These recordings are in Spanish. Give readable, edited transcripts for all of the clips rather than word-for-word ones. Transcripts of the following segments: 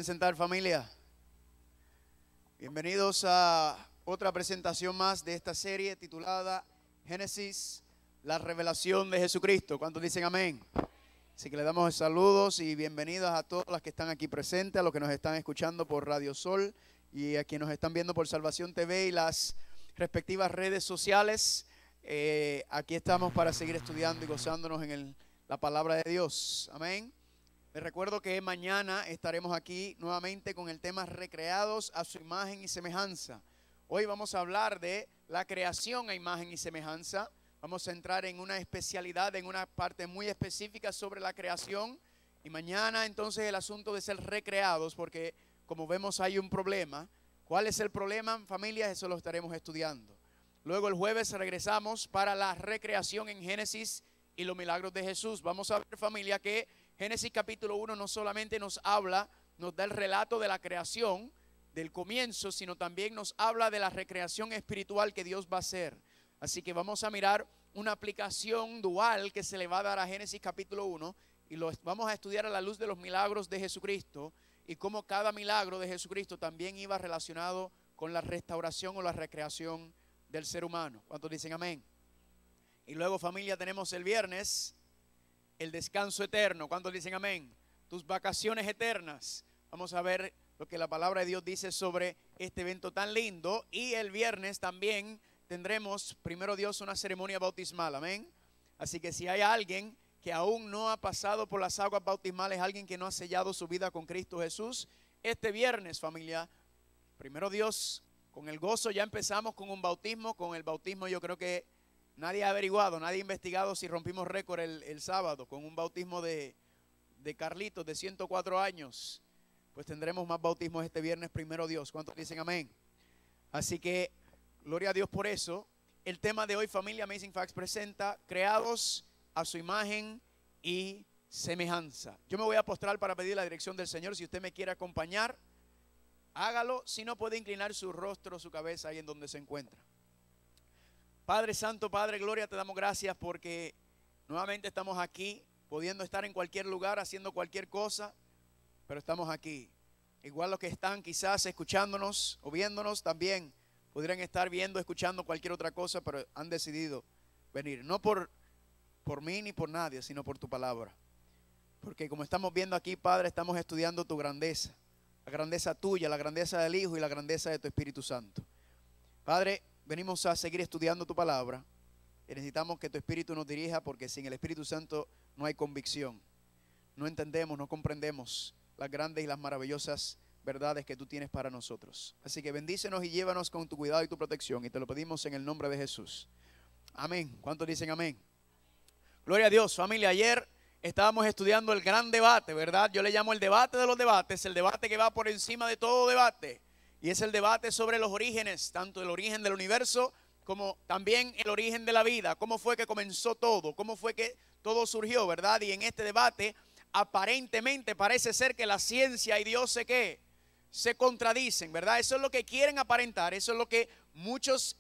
Sentar, familia. Bienvenidos a otra presentación más de esta serie titulada Génesis, la revelación de Jesucristo. ¿Cuántos dicen amén? Así que le damos saludos y bienvenidas a todas las que están aquí presentes, a los que nos están escuchando por Radio Sol y a quienes nos están viendo por Salvación TV y las respectivas redes sociales. Aquí estamos para seguir estudiando y gozándonos en la palabra de Dios. Amén. Les recuerdo que mañana estaremos aquí nuevamente con el tema recreados a su imagen y semejanza. Hoy vamos a hablar de la creación a imagen y semejanza. Vamos a entrar en una especialidad, en una parte muy específica sobre la creación. Y mañana entonces el asunto de ser recreados, porque como vemos hay un problema. ¿Cuál es el problema, familia? Eso lo estaremos estudiando. Luego el jueves regresamos para la recreación en Génesis y los milagros de Jesús. Vamos a ver, familia, que Génesis capítulo 1 no solamente nos habla, nos da el relato de la creación, del comienzo, sino también nos habla de la recreación espiritual que Dios va a hacer. Así que vamos a mirar una aplicación dual que se le va a dar a Génesis capítulo 1 y lo vamos a estudiar a la luz de los milagros de Jesucristo y cómo cada milagro de Jesucristo también iba relacionado con la restauración o la recreación del ser humano. ¿Cuántos dicen amén? Y luego, familia, tenemos el viernes el descanso eterno. ¿Cuántos dicen amén? Tus vacaciones eternas. Vamos a ver lo que la palabra de Dios dice sobre este evento tan lindo. Y el viernes también tendremos, primero Dios, una ceremonia bautismal. Amén. Así que si hay alguien que aún no ha pasado por las aguas bautismales, alguien que no ha sellado su vida con Cristo Jesús, este viernes, familia, primero Dios, con el gozo ya empezamos con un bautismo. Con el bautismo yo creo que nadie ha averiguado, nadie ha investigado si rompimos récord el sábado con un bautismo de Carlitos de 104 años. Pues tendremos más bautismos este viernes, primero Dios. ¿Cuántos dicen amén? Así que, gloria a Dios por eso. El tema de hoy, familia, Amazing Facts presenta creados a su imagen y semejanza. Yo me voy a postrar para pedir la dirección del Señor. Si usted me quiere acompañar, hágalo. Si no, puede inclinar su rostro, su cabeza ahí en donde se encuentra. Padre Santo, Padre Gloria, te damos gracias porque nuevamente estamos aquí, pudiendo estar en cualquier lugar, haciendo cualquier cosa, pero estamos aquí. Igual los que están quizás escuchándonos o viéndonos también podrían estar viendo, escuchando cualquier otra cosa, pero han decidido venir. No por mí ni por nadie, sino por tu palabra. Porque como estamos viendo aquí, Padre, estamos estudiando tu grandeza, la grandeza tuya, la grandeza del Hijo y la grandeza de tu Espíritu Santo. Padre, venimos a seguir estudiando tu palabra y necesitamos que tu Espíritu nos dirija, porque sin el Espíritu Santo no hay convicción. No entendemos, no comprendemos las grandes y las maravillosas verdades que tú tienes para nosotros. Así que bendícenos y llévanos con tu cuidado y tu protección, y te lo pedimos en el nombre de Jesús. Amén. ¿Cuántos dicen amén? Gloria a Dios, familia. Ayer estábamos estudiando el gran debate, ¿verdad? Yo le llamo el debate de los debates, el debate que va por encima de todo debate. Y es el debate sobre los orígenes, tanto el origen del universo como también el origen de la vida. Cómo fue que comenzó todo, cómo fue que todo surgió, ¿verdad? Y en este debate aparentemente parece ser que la ciencia y Dios se contradicen, ¿verdad? Eso es lo que quieren aparentar, eso es lo que muchos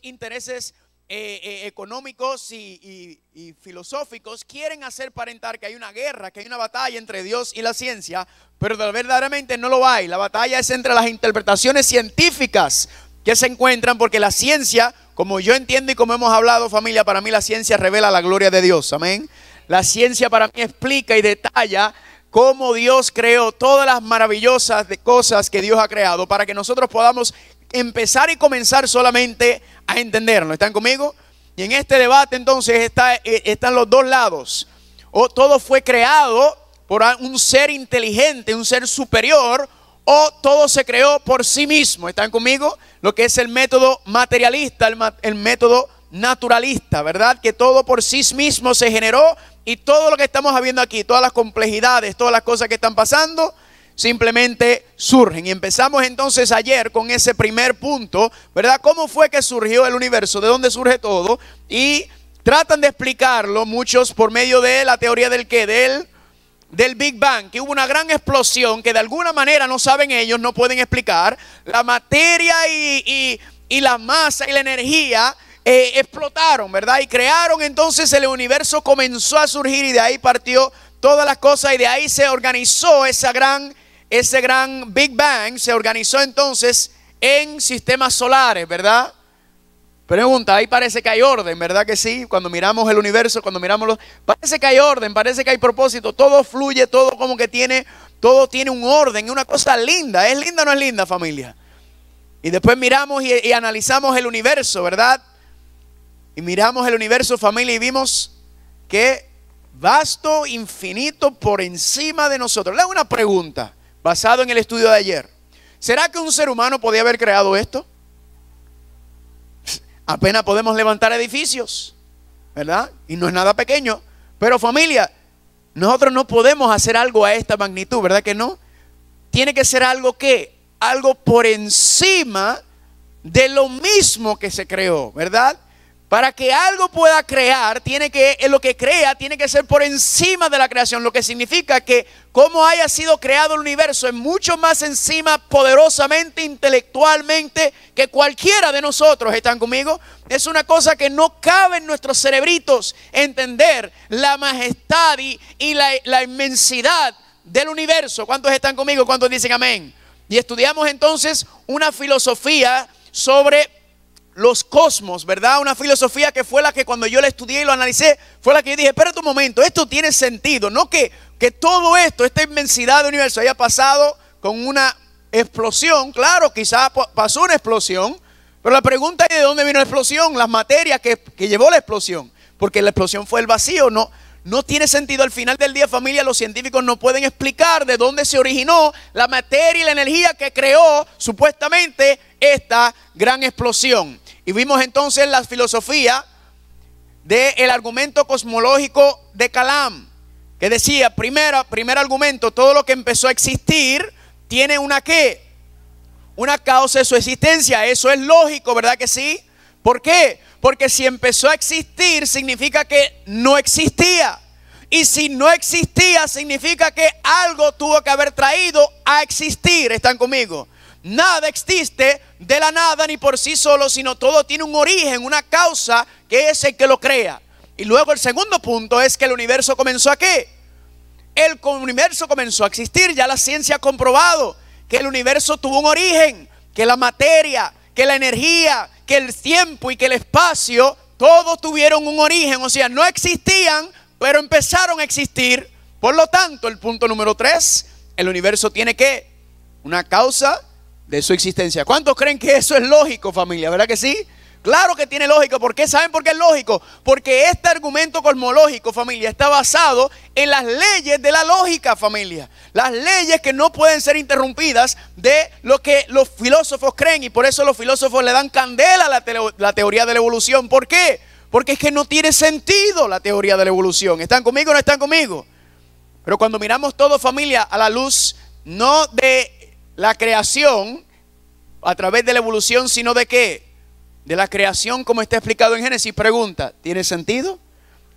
intereses económicos y filosóficos quieren hacer aparentar, que hay una guerra, que hay una batalla entre Dios y la ciencia, pero verdaderamente no lo hay. La batalla es entre las interpretaciones científicas que se encuentran, porque la ciencia, como yo entiendo y como hemos hablado, familia, para mí la ciencia revela la gloria de Dios, amén. La ciencia para mí explica y detalla cómo Dios creó todas las maravillosas cosas que Dios ha creado, para que nosotros podamos empezar y comenzar solamente a entenderlo. ¿Están conmigo? Y en este debate entonces están los dos lados. O todo fue creado por un ser inteligente, un ser superior, o todo se creó por sí mismo. ¿Están conmigo? Lo que es el método materialista, el método naturalista, ¿verdad? Que todo por sí mismo se generó, y todo lo que estamos viendo aquí, todas las complejidades, todas las cosas que están pasando, simplemente surgen. Y empezamos entonces ayer con ese primer punto, ¿verdad? ¿Cómo fue que surgió el universo? ¿De dónde surge todo? Y tratan de explicarlo muchos por medio de la teoría del Big Bang, que hubo una gran explosión que de alguna manera no saben ellos, no pueden explicar. La materia y la masa y la energía explotaron, ¿verdad? Y crearon, entonces el universo comenzó a surgir, y de ahí partió todas las cosas, y de ahí se organizó esa gran ese gran Big Bang se organizó entonces en sistemas solares, ¿verdad? Pregunta, ahí parece que hay orden, ¿verdad que sí? Cuando miramos el universo, parece que hay orden, parece que hay propósito, todo fluye, todo como que todo tiene un orden, es una cosa linda. ¿Es linda o no es linda, familia? Y después miramos y analizamos el universo, ¿verdad? Y miramos el universo, familia, y vimos que vasto, infinito, por encima de nosotros. Le hago una pregunta, basado en el estudio de ayer. ¿Será que un ser humano podía haber creado esto? Apenas podemos levantar edificios, ¿verdad? Y no es nada pequeño. Pero familia, nosotros no podemos hacer algo a esta magnitud, ¿verdad que no? Tiene que ser algo algo por encima de lo mismo que se creó, ¿verdad? Para que algo pueda crear, lo que crea tiene que ser por encima de la creación, lo que significa que como haya sido creado el universo es mucho más encima poderosamente, intelectualmente, que cualquiera de nosotros. ¿Están conmigo? Es una cosa que no cabe en nuestros cerebritos entender la majestad y la inmensidad del universo. ¿Cuántos están conmigo? ¿Cuántos dicen amén? Y estudiamos entonces una filosofía sobre los cosmos, ¿verdad? Una filosofía que fue la que cuando yo la estudié y lo analicé, fue la que yo dije, espérate un momento, esto tiene sentido. No que todo esto, esta inmensidad del universo haya pasado con una explosión. Claro, quizás pasó una explosión, pero la pregunta es de dónde vino la explosión, las materias que llevó la explosión. Porque la explosión fue el vacío, no tiene sentido. Al final del día, familia, los científicos no pueden explicar de dónde se originó la materia y la energía que creó supuestamente esta gran explosión. Y vimos entonces la filosofía del argumento cosmológico de Kalam, que decía, primer argumento, todo lo que empezó a existir tiene una causa de su existencia. Eso es lógico, ¿verdad que sí? ¿Por qué? Porque si empezó a existir significa que no existía. Y si no existía significa que algo tuvo que haber traído a existir. ¿Están conmigo? Nada existe de la nada ni por sí solo, sino todo tiene un origen, una causa que es el que lo crea. Y luego el segundo punto es que el universo comenzó ¿a qué? El universo comenzó a existir. Ya la ciencia ha comprobado que el universo tuvo un origen, que la materia, que la energía, que el tiempo y que el espacio, todos tuvieron un origen. O sea, no existían, pero empezaron a existir. Por lo tanto, el punto número 3, el universo tiene ¿qué? Una causa de su existencia. ¿Cuántos creen que eso es lógico, familia? ¿Verdad que sí? Claro que tiene lógica. ¿Por qué? ¿Saben por qué es lógico? Porque este argumento cosmológico, familia, está basado en las leyes de la lógica, familia. Las leyes que no pueden ser interrumpidas de lo que los filósofos creen. Y por eso los filósofos le dan candela a la teoría de la evolución. ¿Por qué? Porque es que no tiene sentido la teoría de la evolución. ¿Están conmigo o no están conmigo? Pero cuando miramos todo, familia, a la luz no de la creación a través de la evolución, sino de ¿qué? De la creación como está explicado en Génesis. Pregunta, ¿tiene sentido?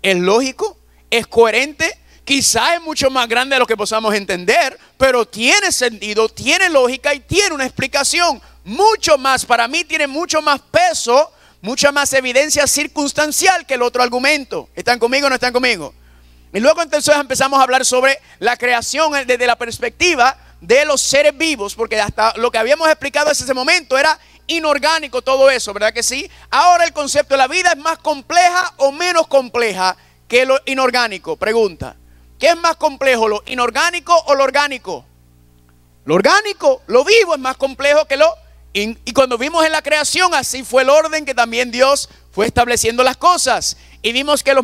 ¿Es lógico? ¿Es coherente? Quizás es mucho más grande de lo que podamos entender, pero tiene sentido, tiene lógica y tiene una explicación. Mucho más, para mí tiene mucho más peso, mucha más evidencia circunstancial que el otro argumento. ¿Están conmigo o no están conmigo? Y luego entonces empezamos a hablar sobre la creación desde la perspectiva de los seres vivos, porque hasta lo que habíamos explicado en ese momento era inorgánico todo eso, ¿verdad que sí? Ahora el concepto de la vida es más compleja o menos compleja que lo inorgánico. Pregunta, ¿qué es más complejo, lo inorgánico o lo orgánico? Lo orgánico, lo vivo es más complejo que y cuando vimos en la creación, así fue el orden que también Dios fue estableciendo las cosas. Y vimos que los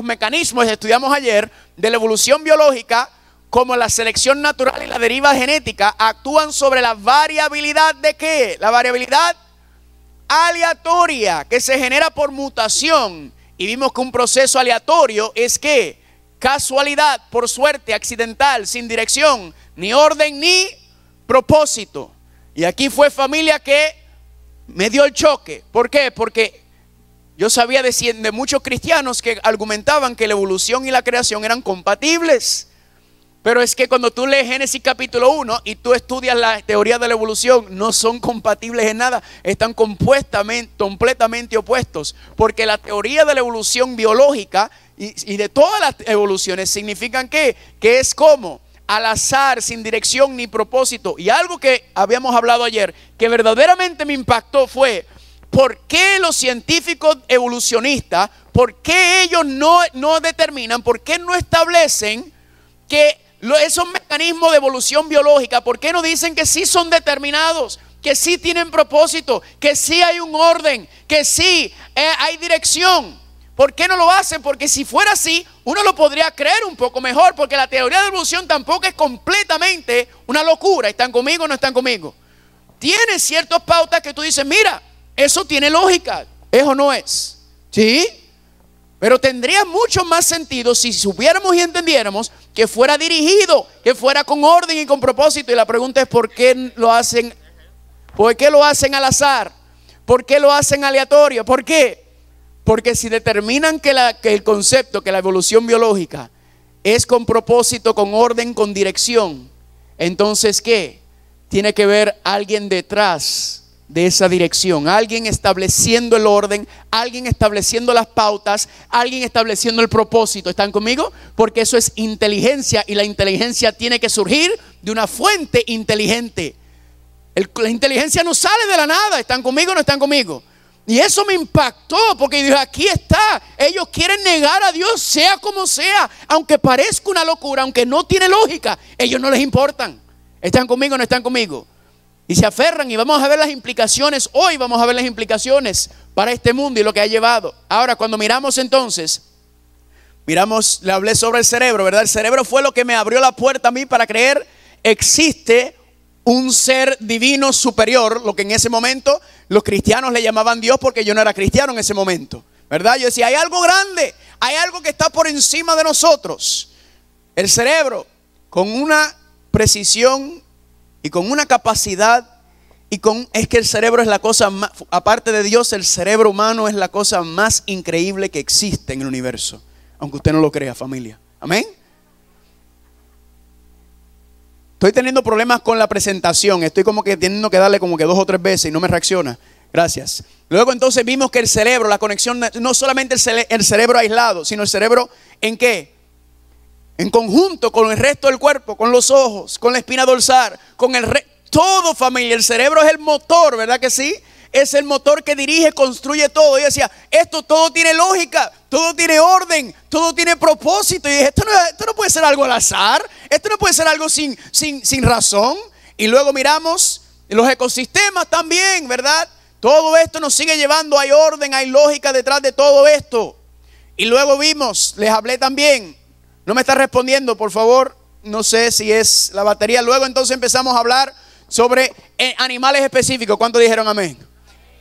mecanismos que estudiamos ayer de la evolución biológica, como la selección natural y la deriva genética, actúan sobre la variabilidad de ¿qué? La variabilidad aleatoria que se genera por mutación. Y vimos que un proceso aleatorio es ¿qué? Casualidad, por suerte, accidental, sin dirección, ni orden ni propósito. Y aquí fue, familia, que me dio el choque. ¿Por qué? Porque yo sabía de muchos cristianos que argumentaban que la evolución y la creación eran compatibles. Pero es que cuando tú lees Génesis capítulo 1 y tú estudias la teoría de la evolución, no son compatibles en nada, están completamente opuestos. Porque la teoría de la evolución biológica y de todas las evoluciones significan que es como al azar, sin dirección ni propósito. Y algo que habíamos hablado ayer, que verdaderamente me impactó, fue ¿por qué los científicos evolucionistas, por qué ellos no determinan, por qué no establecen que esos mecanismos de evolución biológica, por qué no dicen que sí son determinados, que sí tienen propósito, que sí hay un orden, que sí hay dirección? ¿Por qué no lo hacen? Porque si fuera así, uno lo podría creer un poco mejor, porque la teoría de evolución tampoco es completamente una locura. ¿Están conmigo o no están conmigo? Tiene ciertas pautas que tú dices, mira, eso tiene lógica, eso no es, ¿sí? Pero tendría mucho más sentido si supiéramos y entendiéramos que fuera dirigido, que fuera con orden y con propósito. Y la pregunta es, ¿por qué lo hacen? ¿Por qué lo hacen al azar? ¿Por qué lo hacen aleatorio? ¿Por qué? Porque si determinan que el concepto, que la evolución biológica es con propósito, con orden, con dirección, entonces ¿qué? Tiene que ver alguien detrás de esa dirección, alguien estableciendo el orden, alguien estableciendo las pautas, alguien estableciendo el propósito. ¿Están conmigo? Porque eso es inteligencia, y la inteligencia tiene que surgir de una fuente inteligente. La inteligencia no sale de la nada. ¿Están conmigo o no están conmigo? Y eso me impactó, porque dije, aquí está, ellos quieren negar a Dios sea como sea, aunque parezca una locura, aunque no tiene lógica, ellos no les importan. ¿Están conmigo o no están conmigo? Y se aferran, y vamos a ver las implicaciones, hoy vamos a ver las implicaciones para este mundo y lo que ha llevado. Ahora, cuando miramos entonces, le hablé sobre el cerebro, ¿verdad? El cerebro fue lo que me abrió la puerta a mí para creer existe un ser divino superior, lo que en ese momento los cristianos le llamaban Dios, porque yo no era cristiano en ese momento, ¿verdad? Yo decía, hay algo grande, hay algo que está por encima de nosotros. El cerebro, con una precisión y con una capacidad, es que el cerebro es la cosa más, aparte de Dios, el cerebro humano es la cosa más increíble que existe en el universo, aunque usted no lo crea, familia. Amén. Estoy teniendo problemas con la presentación. Estoy como que teniendo que darle como que 2 o 3 veces y no me reacciona. Gracias. Luego entonces vimos que el cerebro, la conexión, no solamente el cerebro aislado, sino el cerebro ¿en qué? En conjunto con el resto del cuerpo, con los ojos, con la espina dorsal, con todo, familia. El cerebro es el motor, ¿verdad que sí? Es el motor que dirige, construye todo. Y decía, esto todo tiene lógica, todo tiene orden, todo tiene propósito. Y dije, esto no puede ser algo al azar, esto no puede ser algo sin razón. Y luego miramos los ecosistemas también, ¿verdad? Todo esto nos sigue llevando, hay orden, hay lógica detrás de todo esto. Y luego vimos, les hablé también, no me está respondiendo, por favor, no sé si es la batería. Luego entonces empezamos a hablar sobre animales específicos. ¿Cuántos dijeron amén?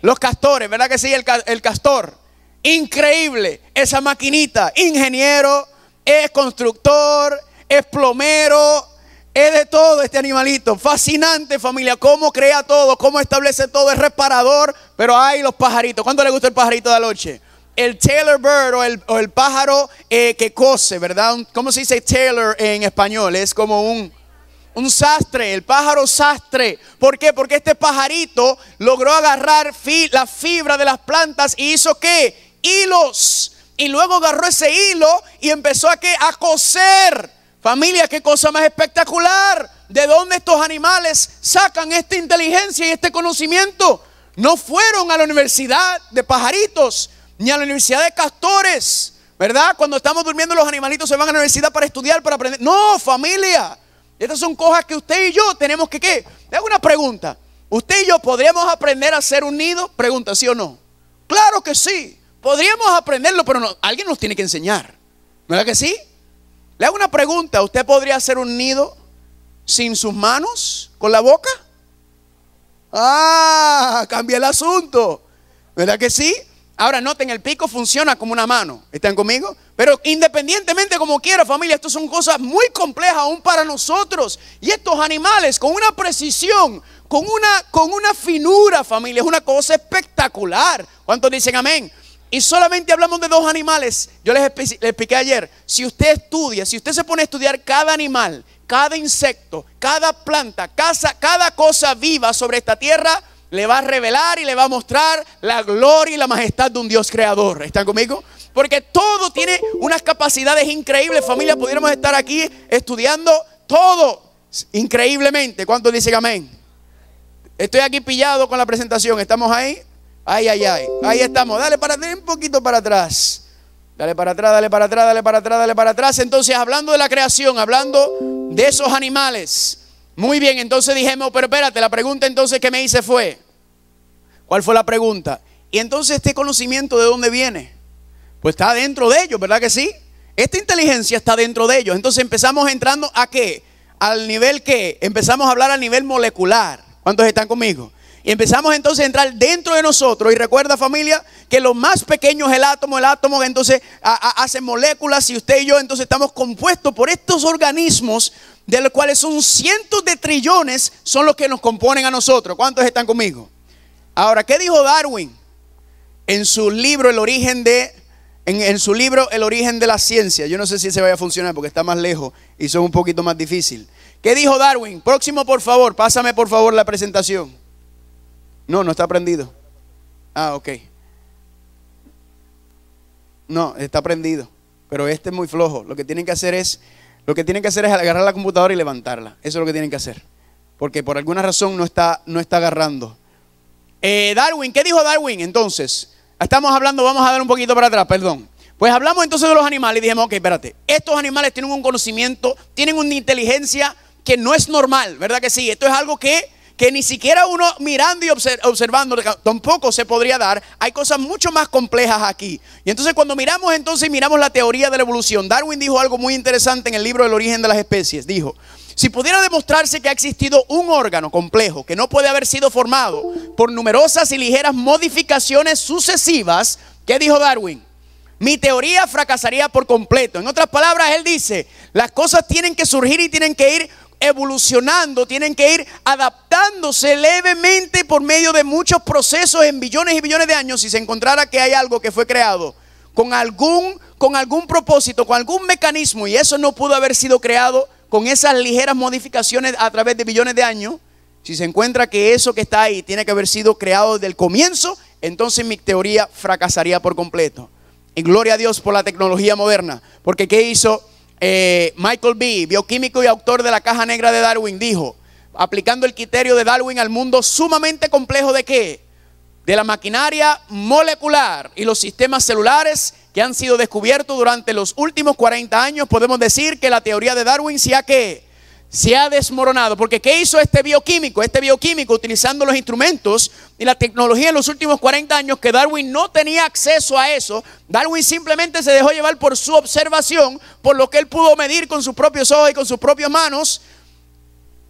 Los castores, ¿verdad que sí? El castor, increíble, esa maquinita, ingeniero, es constructor, es plomero, es de todo este animalito. Fascinante, familia, cómo crea todo, cómo establece todo, es reparador. Pero hay los pajaritos. ¿Cuánto le gusta el pajarito de la noche? El tailor bird o el pájaro que cose, ¿verdad? ¿Cómo se dice tailor en español? Es como un sastre, el pájaro sastre. ¿Por qué? Porque este pajarito logró agarrar la fibra de las plantas y hizo ¿qué? Hilos. Y luego agarró ese hilo y empezó a coser. Familia, qué cosa más espectacular. ¿De dónde estos animales sacan esta inteligencia y este conocimiento? No fueron a la universidad de pajaritos ni a la universidad de castores, ¿verdad? Cuando estamos durmiendo los animalitos se van a la universidad para estudiar, para aprender. No, familia. Estas son cosas que usted y yo tenemos que ¿qué? Le hago una pregunta. ¿Usted y yo podríamos aprender a hacer un nido? Pregunta, ¿sí o no? Claro que sí. Podríamos aprenderlo, pero no, alguien nos tiene que enseñar. ¿Verdad que sí? Le hago una pregunta. ¿Usted podría hacer un nido sin sus manos? ¿Con la boca? Ah, cambia el asunto. ¿Verdad que sí? Ahora noten, el pico funciona como una mano. ¿Están conmigo? Pero independientemente como quiera, familia, esto son cosas muy complejas aún para nosotros. Y estos animales con una precisión, con una finura, familia, es una cosa espectacular. ¿Cuántos dicen amén? Y solamente hablamos de 2 animales. Yo les expliqué ayer, si usted estudia, si usted se pone a estudiar cada animal, cada insecto, cada planta, cada cosa viva sobre esta tierra, le va a revelar y le va a mostrar la gloria y la majestad de un Dios creador. ¿Están conmigo? Porque todo tiene unas capacidades increíbles, familia. Pudiéramos estar aquí estudiando todo increíblemente. ¿Cuántos dicen amén? Estoy aquí pillado con la presentación. ¿Estamos ahí? Ay. Ahí estamos. Dale un poquito para atrás. Dale para atrás, dale para atrás, dale para atrás, dale para atrás. Entonces, hablando de la creación, hablando de esos animales. Muy bien, entonces dijimos, pero espérate, la pregunta entonces que me hice fue, ¿cuál fue la pregunta? Y entonces, ¿este conocimiento de dónde viene? Pues está dentro de ellos, ¿verdad que sí? Esta inteligencia está dentro de ellos. Entonces empezamos entrando ¿a qué? Al nivel ¿qué? Empezamos a hablar al nivel molecular. ¿Cuántos están conmigo? Y empezamos entonces a entrar dentro de nosotros. Y recuerda, familia, que lo más pequeño es el átomo entonces hace moléculas, y usted y yo entonces estamos compuestos por estos organismos, de los cuales son cientos de trillones, son los que nos componen a nosotros. ¿Cuántos están conmigo? Ahora, ¿qué dijo Darwin en su libro El origen de la ciencia? Yo no sé si se vaya a funcionar porque está más lejos y son un poquito más difícil. ¿Qué dijo Darwin? Próximo, por favor, pásame por favor la presentación. No está prendido. Ok. No, está prendido, pero este es muy flojo. Lo que tienen que hacer es agarrar la computadora y levantarla. Eso es lo que tienen que hacer, porque por alguna razón no está agarrando. Darwin, ¿qué dijo Darwin entonces? Estamos hablando, vamos a dar un poquito para atrás, perdón. Pues hablamos entonces de los animales y dijimos, ok, espérate, estos animales tienen un conocimiento, tienen una inteligencia que no es normal, ¿verdad que sí? Esto es algo que ni siquiera uno mirando y observando tampoco se podría dar. Hay cosas mucho más complejas aquí. Y entonces cuando miramos la teoría de la evolución, Darwin dijo algo muy interesante en el libro El origen de las especies. Dijo, si pudiera demostrarse que ha existido un órgano complejo que no puede haber sido formado por numerosas y ligeras modificaciones sucesivas, ¿qué dijo Darwin? Mi teoría fracasaría por completo. En otras palabras, él dice, las cosas tienen que surgir y tienen que ir evolucionando, tienen que ir adaptándose levemente por medio de muchos procesos en billones y billones de años. Si se encontrara que hay algo que fue creado con algún propósito, con algún mecanismo, y eso no pudo haber sido creado con esas ligeras modificaciones a través de billones de años, si se encuentra que eso que está ahí tiene que haber sido creado desde el comienzo, entonces mi teoría fracasaría por completo. Y gloria a Dios por la tecnología moderna, porque ¿qué hizo Michael B., bioquímico y autor de la caja negra de Darwin? Dijo, aplicando el criterio de Darwin al mundo sumamente complejo ¿de qué? De la maquinaria molecular y los sistemas celulares que han sido descubiertos durante los últimos 40 años, podemos decir que la teoría de Darwin se ha desmoronado. Porque ¿qué hizo este bioquímico? Este bioquímico, utilizando los instrumentos y la tecnología en los últimos 40 años, que Darwin no tenía acceso a eso. Darwin simplemente se dejó llevar por su observación, por lo que él pudo medir con sus propios ojos y con sus propias manos.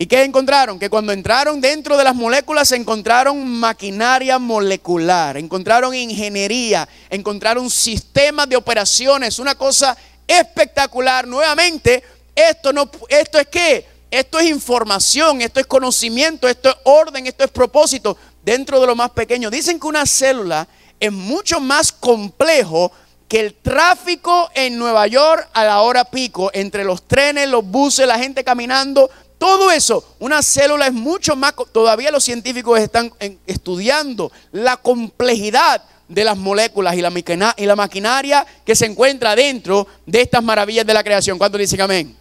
¿Y qué encontraron? Que cuando entraron dentro de las moléculas, encontraron maquinaria molecular, encontraron ingeniería, encontraron sistemas de operaciones, una cosa espectacular. Nuevamente, esto es ¿qué? Esto es información, esto es conocimiento, esto es orden, esto es propósito dentro de lo más pequeño. Dicen que una célula es mucho más complejo que el tráfico en Nueva York a la hora pico, entre los trenes, los buses, la gente caminando, todo eso. Una célula es mucho más, todavía los científicos están estudiando la complejidad de las moléculas y la maquinaria que se encuentra dentro de estas maravillas de la creación. ¿Cuántos dicen amén?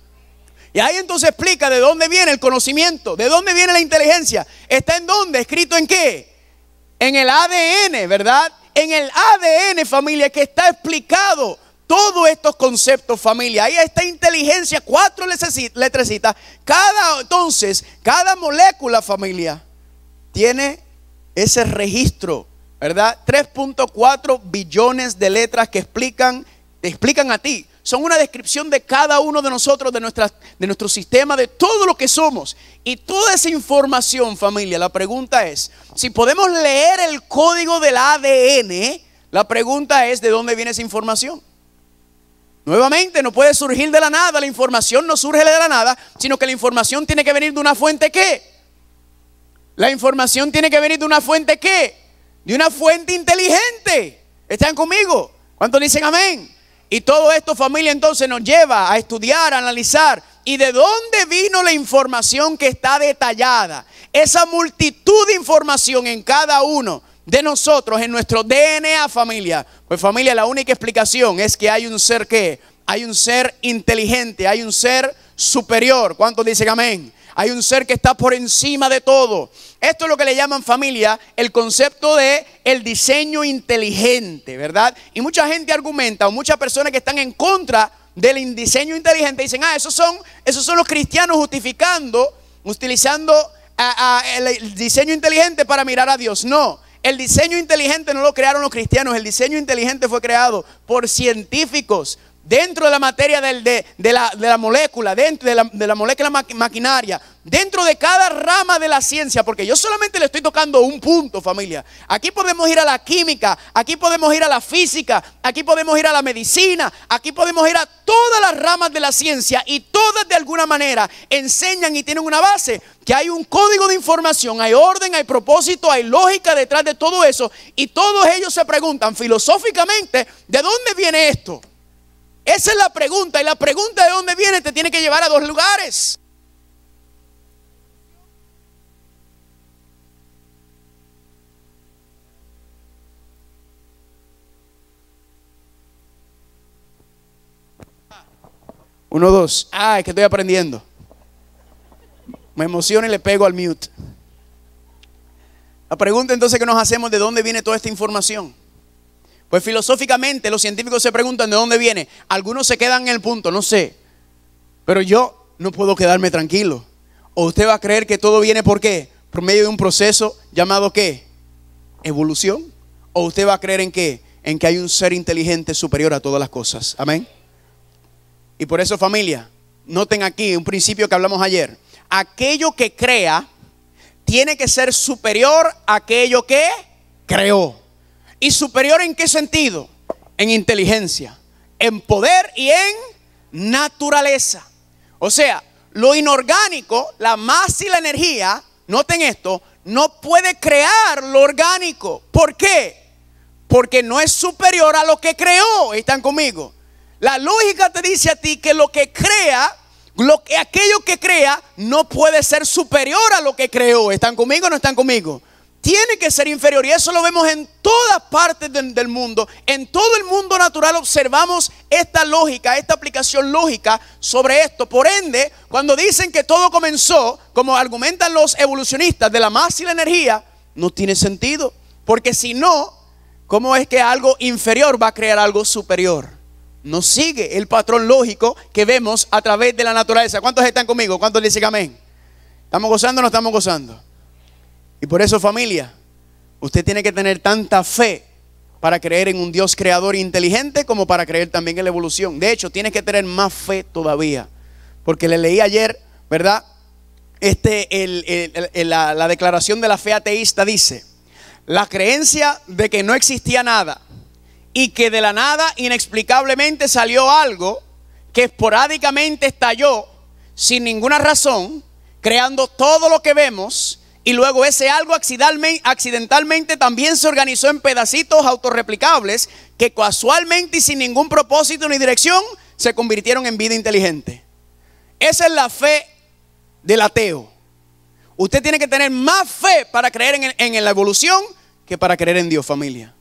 Y ahí entonces explica de dónde viene el conocimiento, de dónde viene la inteligencia. ¿Está en dónde? ¿Escrito en qué? En el ADN, ¿verdad? En el ADN, familia, que está explicado todos estos conceptos, familia. Ahí está inteligencia, 4 letrecitas. Cada molécula, familia, tiene ese registro, ¿verdad? 3.4 billones de letras que te explican a ti. Son una descripción de cada uno de nosotros, de nuestro sistema, de todo lo que somos. Y toda esa información, familia, la pregunta es, si podemos leer el código del ADN, la pregunta es, ¿de dónde viene esa información? Nuevamente, no puede surgir de la nada. La información no surge de la nada, sino que la información tiene que venir de una fuente ¿qué? La información tiene que venir de una fuente ¿qué? De una fuente inteligente. ¿Están conmigo? ¿Cuántos dicen amén? Y todo esto, familia, entonces nos lleva a estudiar, a analizar. ¿Y de dónde vino la información que está detallada? Esa multitud de información en cada uno de nosotros, en nuestro DNA, familia. Pues familia, la única explicación es que hay un ser ¿qué? Hay un ser inteligente, hay un ser superior. ¿Cuántos dicen amén? Hay un ser que está por encima de todo. Esto es lo que le llaman, familia, el concepto de el diseño inteligente, ¿verdad? Y mucha gente argumenta, o muchas personas que están en contra del diseño inteligente dicen, esos son los cristianos utilizando el diseño inteligente para mirar a Dios. No, el diseño inteligente no lo crearon los cristianos. El diseño inteligente fue creado por científicos dentro de la materia de la molécula, dentro de la molécula maquinaria, dentro de cada rama de la ciencia, porque yo solamente le estoy tocando un punto, familia. Aquí podemos ir a la química, aquí podemos ir a la física, aquí podemos ir a la medicina, aquí podemos ir a todas las ramas de la ciencia, y todas de alguna manera enseñan y tienen una base, que hay un código de información, hay orden, hay propósito, hay lógica detrás de todo eso, y todos ellos se preguntan filosóficamente, ¿de dónde viene esto? Esa es la pregunta, y la pregunta de dónde viene te tiene que llevar a dos lugares. Uno, dos. Es que estoy aprendiendo. Me emociono y le pego al mute. La pregunta entonces que nos hacemos, ¿de dónde viene toda esta información? Pues filosóficamente los científicos se preguntan de dónde viene. Algunos se quedan en el punto, no sé. Pero yo no puedo quedarme tranquilo. ¿O usted va a creer que todo viene por qué? Por medio de un proceso llamado ¿qué? Evolución. ¿O usted va a creer en qué? En que hay un ser inteligente superior a todas las cosas. Amén. Y por eso, familia, noten aquí un principio que hablamos ayer. Aquello que crea tiene que ser superior a aquello que creó. ¿Y superior en qué sentido? En inteligencia, en poder y en naturaleza. O sea, lo inorgánico, la masa y la energía, noten esto, no puede crear lo orgánico. ¿Por qué? Porque no es superior a lo que creó. ¿Están conmigo? La lógica te dice a ti que lo que crea, aquello que crea, no puede ser superior a lo que creó. ¿Están conmigo o no están conmigo? Tiene que ser inferior, y eso lo vemos en todas partes del mundo. En todo el mundo natural observamos esta lógica, esta aplicación lógica sobre esto. Por ende, cuando dicen que todo comenzó, como argumentan los evolucionistas, de la masa y la energía, no tiene sentido. Porque si no, ¿cómo es que algo inferior va a crear algo superior? No sigue el patrón lógico que vemos a través de la naturaleza. ¿Cuántos están conmigo? ¿Cuántos dicen amén? ¿Estamos gozando o no estamos gozando? Y por eso, familia, usted tiene que tener tanta fe para creer en un Dios creador inteligente como para creer también en la evolución. De hecho, tienes que tener más fe todavía. Porque le leí ayer, ¿verdad? La declaración de la fe ateísta dice: la creencia de que no existía nada y que de la nada inexplicablemente salió algo que esporádicamente estalló sin ninguna razón, creando todo lo que vemos. Y luego ese algo accidentalmente también se organizó en pedacitos autorreplicables que casualmente y sin ningún propósito ni dirección se convirtieron en vida inteligente. Esa es la fe del ateo. Usted tiene que tener más fe para creer en la evolución que para creer en Dios, familia.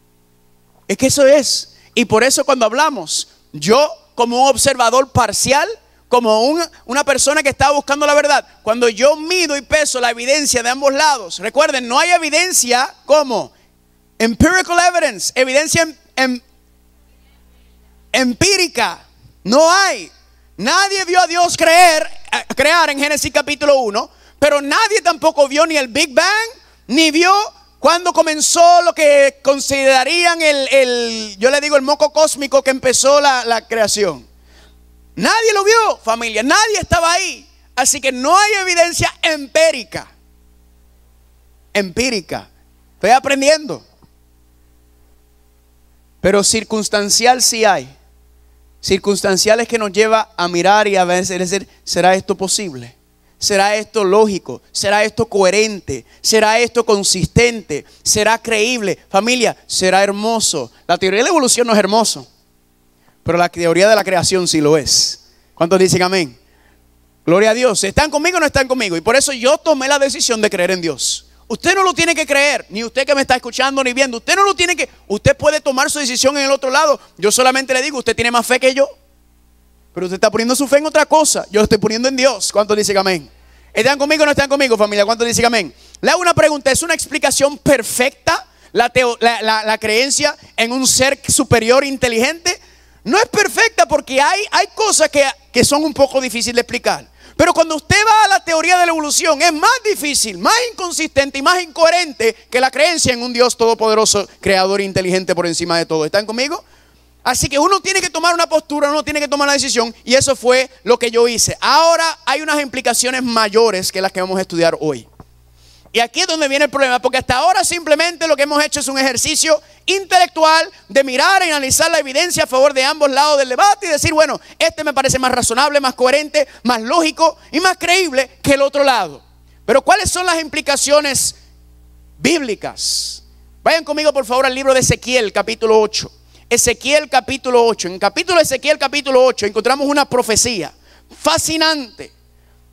Es que eso es. Y por eso cuando hablamos, yo como un observador parcial, como una persona que está buscando la verdad, cuando yo mido y peso la evidencia de ambos lados, recuerden, no hay evidencia como empirical evidence, evidencia empírica, no hay. Nadie vio a Dios crear en Génesis capítulo 1, pero nadie tampoco vio ni el Big Bang, ni vio cuando comenzó lo que considerarían yo le digo el moco cósmico que empezó la creación. Nadie lo vio, familia, nadie estaba ahí. Así que no hay evidencia empírica. Estoy aprendiendo. Pero circunstancial sí hay. Circunstancial es que nos lleva a mirar y a ver, es decir, ¿será esto posible? ¿Será esto lógico? ¿Será esto coherente? ¿Será esto consistente? ¿Será creíble? Familia, ¿será hermoso? La teoría de la evolución no es hermoso, pero la teoría de la creación sí lo es. ¿Cuántos dicen amén? Gloria a Dios. ¿Están conmigo o no están conmigo? Y por eso yo tomé la decisión de creer en Dios. Usted no lo tiene que creer, ni usted que me está escuchando ni viendo. Usted no lo tiene que. Usted puede tomar su decisión en el otro lado. Yo solamente le digo, usted tiene más fe que yo. Pero usted está poniendo su fe en otra cosa. Yo lo estoy poniendo en Dios. ¿Cuántos dicen amén? ¿Están conmigo o no están conmigo, familia? ¿Cuántos dicen amén? Le hago una pregunta. ¿Es una explicación perfecta la creencia en un ser superior inteligente? No es perfecta porque hay cosas que son un poco difíciles de explicar. Pero cuando usted va a la teoría de la evolución, es más difícil, más inconsistente y más incoherente que la creencia en un Dios todopoderoso, creador e inteligente por encima de todo. ¿Están conmigo? Así que uno tiene que tomar una postura, uno tiene que tomar una decisión, y eso fue lo que yo hice. Ahora hay unas implicaciones mayores que las que vamos a estudiar hoy. Y aquí es donde viene el problema, porque hasta ahora simplemente lo que hemos hecho es un ejercicio intelectual de mirar y analizar la evidencia a favor de ambos lados del debate y decir, bueno, este me parece más razonable, más coherente, más lógico y más creíble que el otro lado. Pero ¿cuáles son las implicaciones bíblicas? Vayan conmigo por favor al libro de Ezequiel capítulo 8. Ezequiel capítulo 8. En el capítulo de Ezequiel capítulo 8 encontramos una profecía fascinante.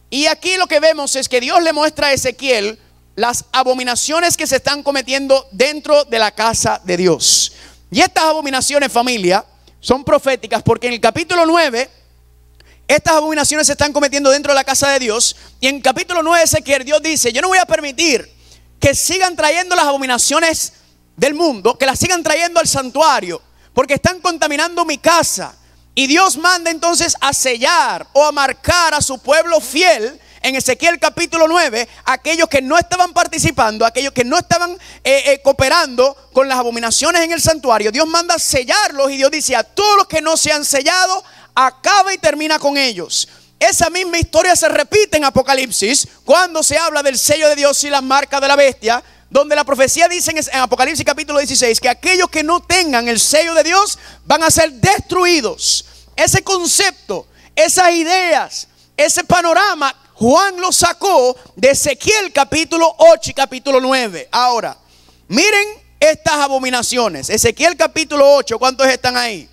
Y aquí lo que vemos es que Dios le muestra a Ezequiel las abominaciones que se están cometiendo dentro de la casa de Dios. Y estas abominaciones, familia, son proféticas porque en el capítulo 9 estas abominaciones se están cometiendo dentro de la casa de Dios. Y en el capítulo 9 de Ezequiel Dios dice, yo no voy a permitir que sigan trayendo las abominaciones del mundo, que las sigan trayendo al santuario, porque están contaminando mi casa. Y Dios manda entonces a sellar o a marcar a su pueblo fiel. En Ezequiel capítulo 9, aquellos que no estaban participando, aquellos que no estaban cooperando con las abominaciones en el santuario, Dios manda sellarlos y Dios dice a todos los que no se han sellado, acaba y termina con ellos. Esa misma historia se repite en Apocalipsis cuando se habla del sello de Dios y la marca de la bestia, donde la profecía dice en Apocalipsis capítulo 16 que aquellos que no tengan el sello de Dios van a ser destruidos. Ese concepto, esas ideas, ese panorama, Juan lo sacó de Ezequiel capítulo 8 y capítulo 9. Ahora, miren estas abominaciones. Ezequiel capítulo 8, ¿cuántos están ahí?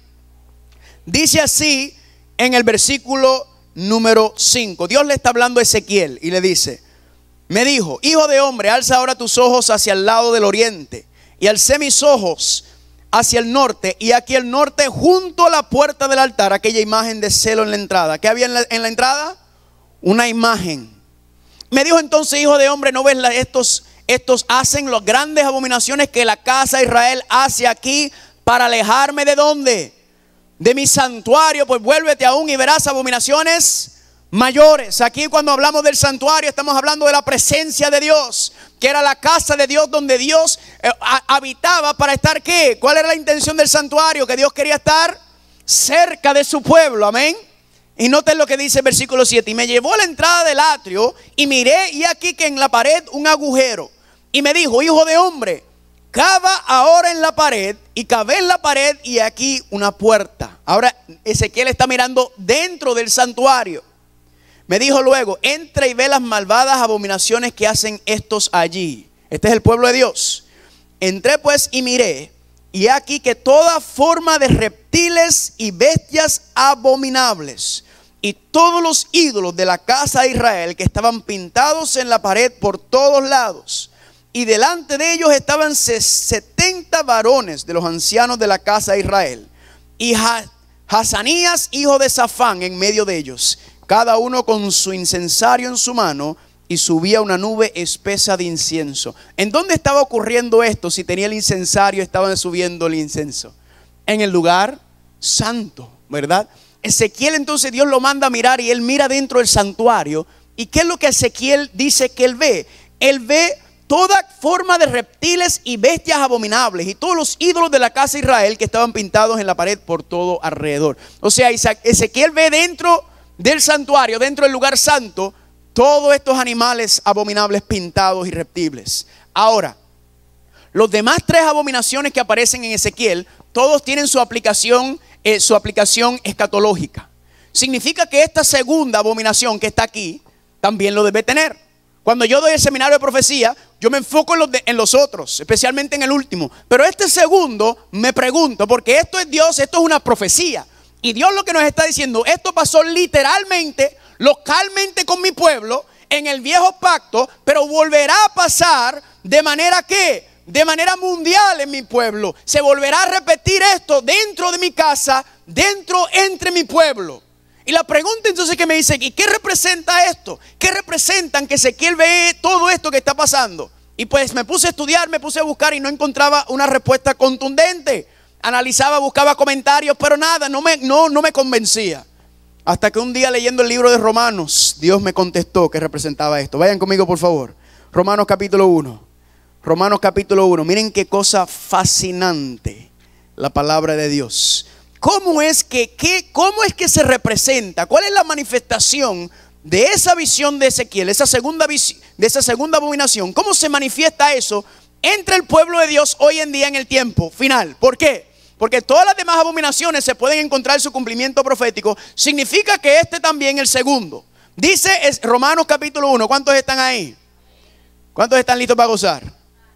Dice así en el versículo número 5. Dios le está hablando a Ezequiel y le dice, me dijo, hijo de hombre, alza ahora tus ojos hacia el lado del oriente. Y alcé mis ojos hacia el norte, y aquí el norte junto a la puerta del altar, aquella imagen de celo en la entrada. ¿Qué había en la entrada? Una imagen. Me dijo entonces, hijo de hombre, ¿no ves estos hacen las grandes abominaciones que la casa de Israel hace aquí para alejarme de dónde? De mi santuario. Pues vuélvete aún y verás abominaciones mayores. Aquí cuando hablamos del santuario estamos hablando de la presencia de Dios, que era la casa de Dios donde Dios habitaba para estar ¿qué? ¿Cuál era la intención del santuario? Que Dios quería estar cerca de su pueblo, amén. Y noten lo que dice el versículo 7. Y me llevó a la entrada del atrio y miré, y aquí que en la pared un agujero. Y me dijo, hijo de hombre, cava ahora en la pared. Y cavé en la pared y aquí una puerta. Ahora Ezequiel está mirando dentro del santuario. Me dijo luego, entra y ve las malvadas abominaciones que hacen estos allí. Este es el pueblo de Dios. Entré pues y miré, y aquí que toda forma de reptiles y bestias abominables y todos los ídolos de la casa de Israel que estaban pintados en la pared por todos lados. Y delante de ellos estaban 70 varones de los ancianos de la casa de Israel. Y Hazanías, hijo de Safán, en medio de ellos, cada uno con su incensario en su mano, y subía una nube espesa de incienso. ¿En dónde estaba ocurriendo esto? Si tenía el incensario, estaban subiendo el incienso. En el lugar santo, ¿verdad? Ezequiel entonces Dios lo manda a mirar y él mira dentro del santuario. ¿Y qué es lo que Ezequiel dice que él ve? Él ve toda forma de reptiles y bestias abominables y todos los ídolos de la casa de Israel que estaban pintados en la pared por todo alrededor. O sea, Ezequiel ve dentro del santuario, dentro del lugar santo, todos estos animales abominables pintados y reptiles. Ahora, los demás tres abominaciones que aparecen en Ezequiel, todos tienen su aplicación escatológica. Significa que esta segunda abominación que está aquí, también lo debe tener. Cuando yo doy el seminario de profecía, yo me enfoco en los otros, especialmente en el último. Pero este segundo me pregunto, porque esto es Dios, esto es una profecía. Y Dios lo que nos está diciendo, esto pasó literalmente, localmente con mi pueblo, en el viejo pacto, pero volverá a pasar de manera que, de manera mundial en mi pueblo. Se volverá a repetir esto dentro de mi casa, entre mi pueblo. Y la pregunta entonces que me dice, ¿y qué representa esto? ¿Qué representan que Ezequiel ve todo esto que está pasando? Y pues me puse a estudiar, me puse a buscar y no encontraba una respuesta contundente. Analizaba, buscaba comentarios, pero nada, no me convencía. Hasta que un día leyendo el libro de Romanos, Dios me contestó que representaba esto. Vayan conmigo por favor. Romanos capítulo 1. Romanos capítulo 1. Miren qué cosa fascinante la palabra de Dios. ¿Cómo es que se representa? ¿Cuál es la manifestación de esa visión de Ezequiel, de esa segunda abominación? ¿Cómo se manifiesta eso entre el pueblo de Dios hoy en día en el tiempo final? ¿Por qué? Porque todas las demás abominaciones se pueden encontrar en su cumplimiento profético. Significa que este también, el segundo. Dice Romanos capítulo 1. ¿Cuántos están ahí? ¿Cuántos están listos para gozar?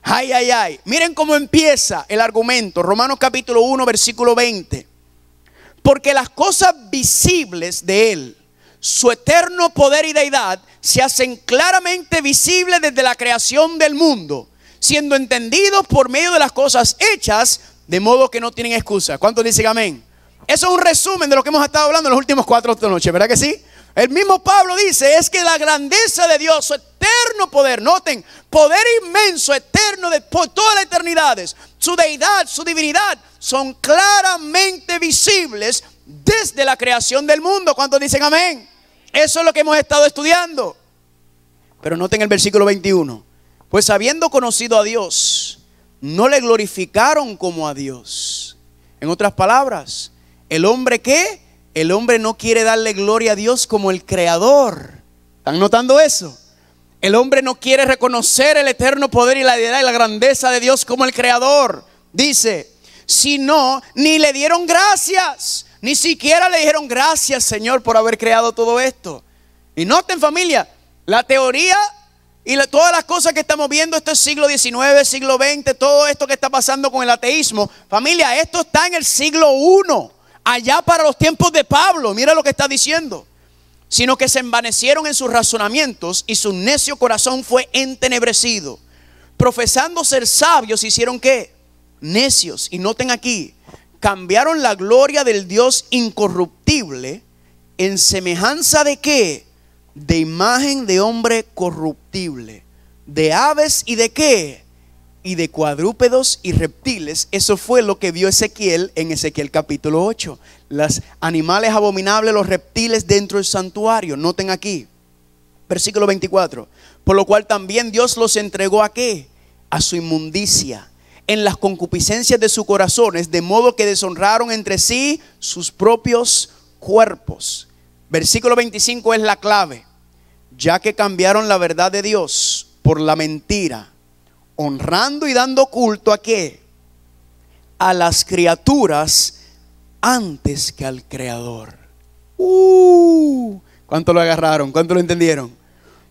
Ay, ay, ay. Miren cómo empieza el argumento. Romanos capítulo 1, versículo 20. Porque las cosas visibles de Él, su eterno poder y deidad, se hacen claramente visibles desde la creación del mundo, siendo entendidos por medio de las cosas hechas, de modo que no tienen excusa. ¿Cuántos dicen amén? Eso es un resumen de lo que hemos estado hablando en los últimos 4 noches, ¿verdad que sí? El mismo Pablo dice, es que la grandeza de Dios, su eterno poder, noten, poder inmenso, eterno por todas las eternidades, su deidad, su divinidad, son claramente visibles desde la creación del mundo. ¿Cuántos dicen amén? Eso es lo que hemos estado estudiando. Pero noten el versículo 21. Pues habiendo conocido a Dios, no le glorificaron como a Dios. En otras palabras, ¿el hombre qué? El hombre no quiere darle gloria a Dios como el creador. ¿Están notando eso? El hombre no quiere reconocer el eterno poder y la deidad y la grandeza de Dios como el creador. Dice, sino ni le dieron gracias. Ni siquiera le dijeron gracias, Señor, por haber creado todo esto. Y noten, familia, la teoría y todas las cosas que estamos viendo, este es siglo XIX, siglo XX, todo esto que está pasando con el ateísmo. Familia, esto está en el siglo I, allá para los tiempos de Pablo. Mira lo que está diciendo. Sino que se envanecieron en sus razonamientos y su necio corazón fue entenebrecido. Profesando ser sabios, hicieron ¿qué? Necios. Y noten aquí, cambiaron la gloria del Dios incorruptible en semejanza de ¿qué? De imagen de hombre corruptible, de aves y de ¿qué? Y de cuadrúpedos y reptiles. Eso fue lo que vio Ezequiel en Ezequiel capítulo 8. Los animales abominables, los reptiles dentro del santuario. Noten aquí, versículo 24. Por lo cual también Dios los entregó ¿a qué? A su inmundicia, en las concupiscencias de sus corazones, de modo que deshonraron entre sí sus propios cuerpos. Versículo 25 es la clave. Ya que cambiaron la verdad de Dios por la mentira, honrando y dando culto ¿a qué? A las criaturas antes que al Creador. ¿Cuánto lo agarraron? ¿Cuánto lo entendieron?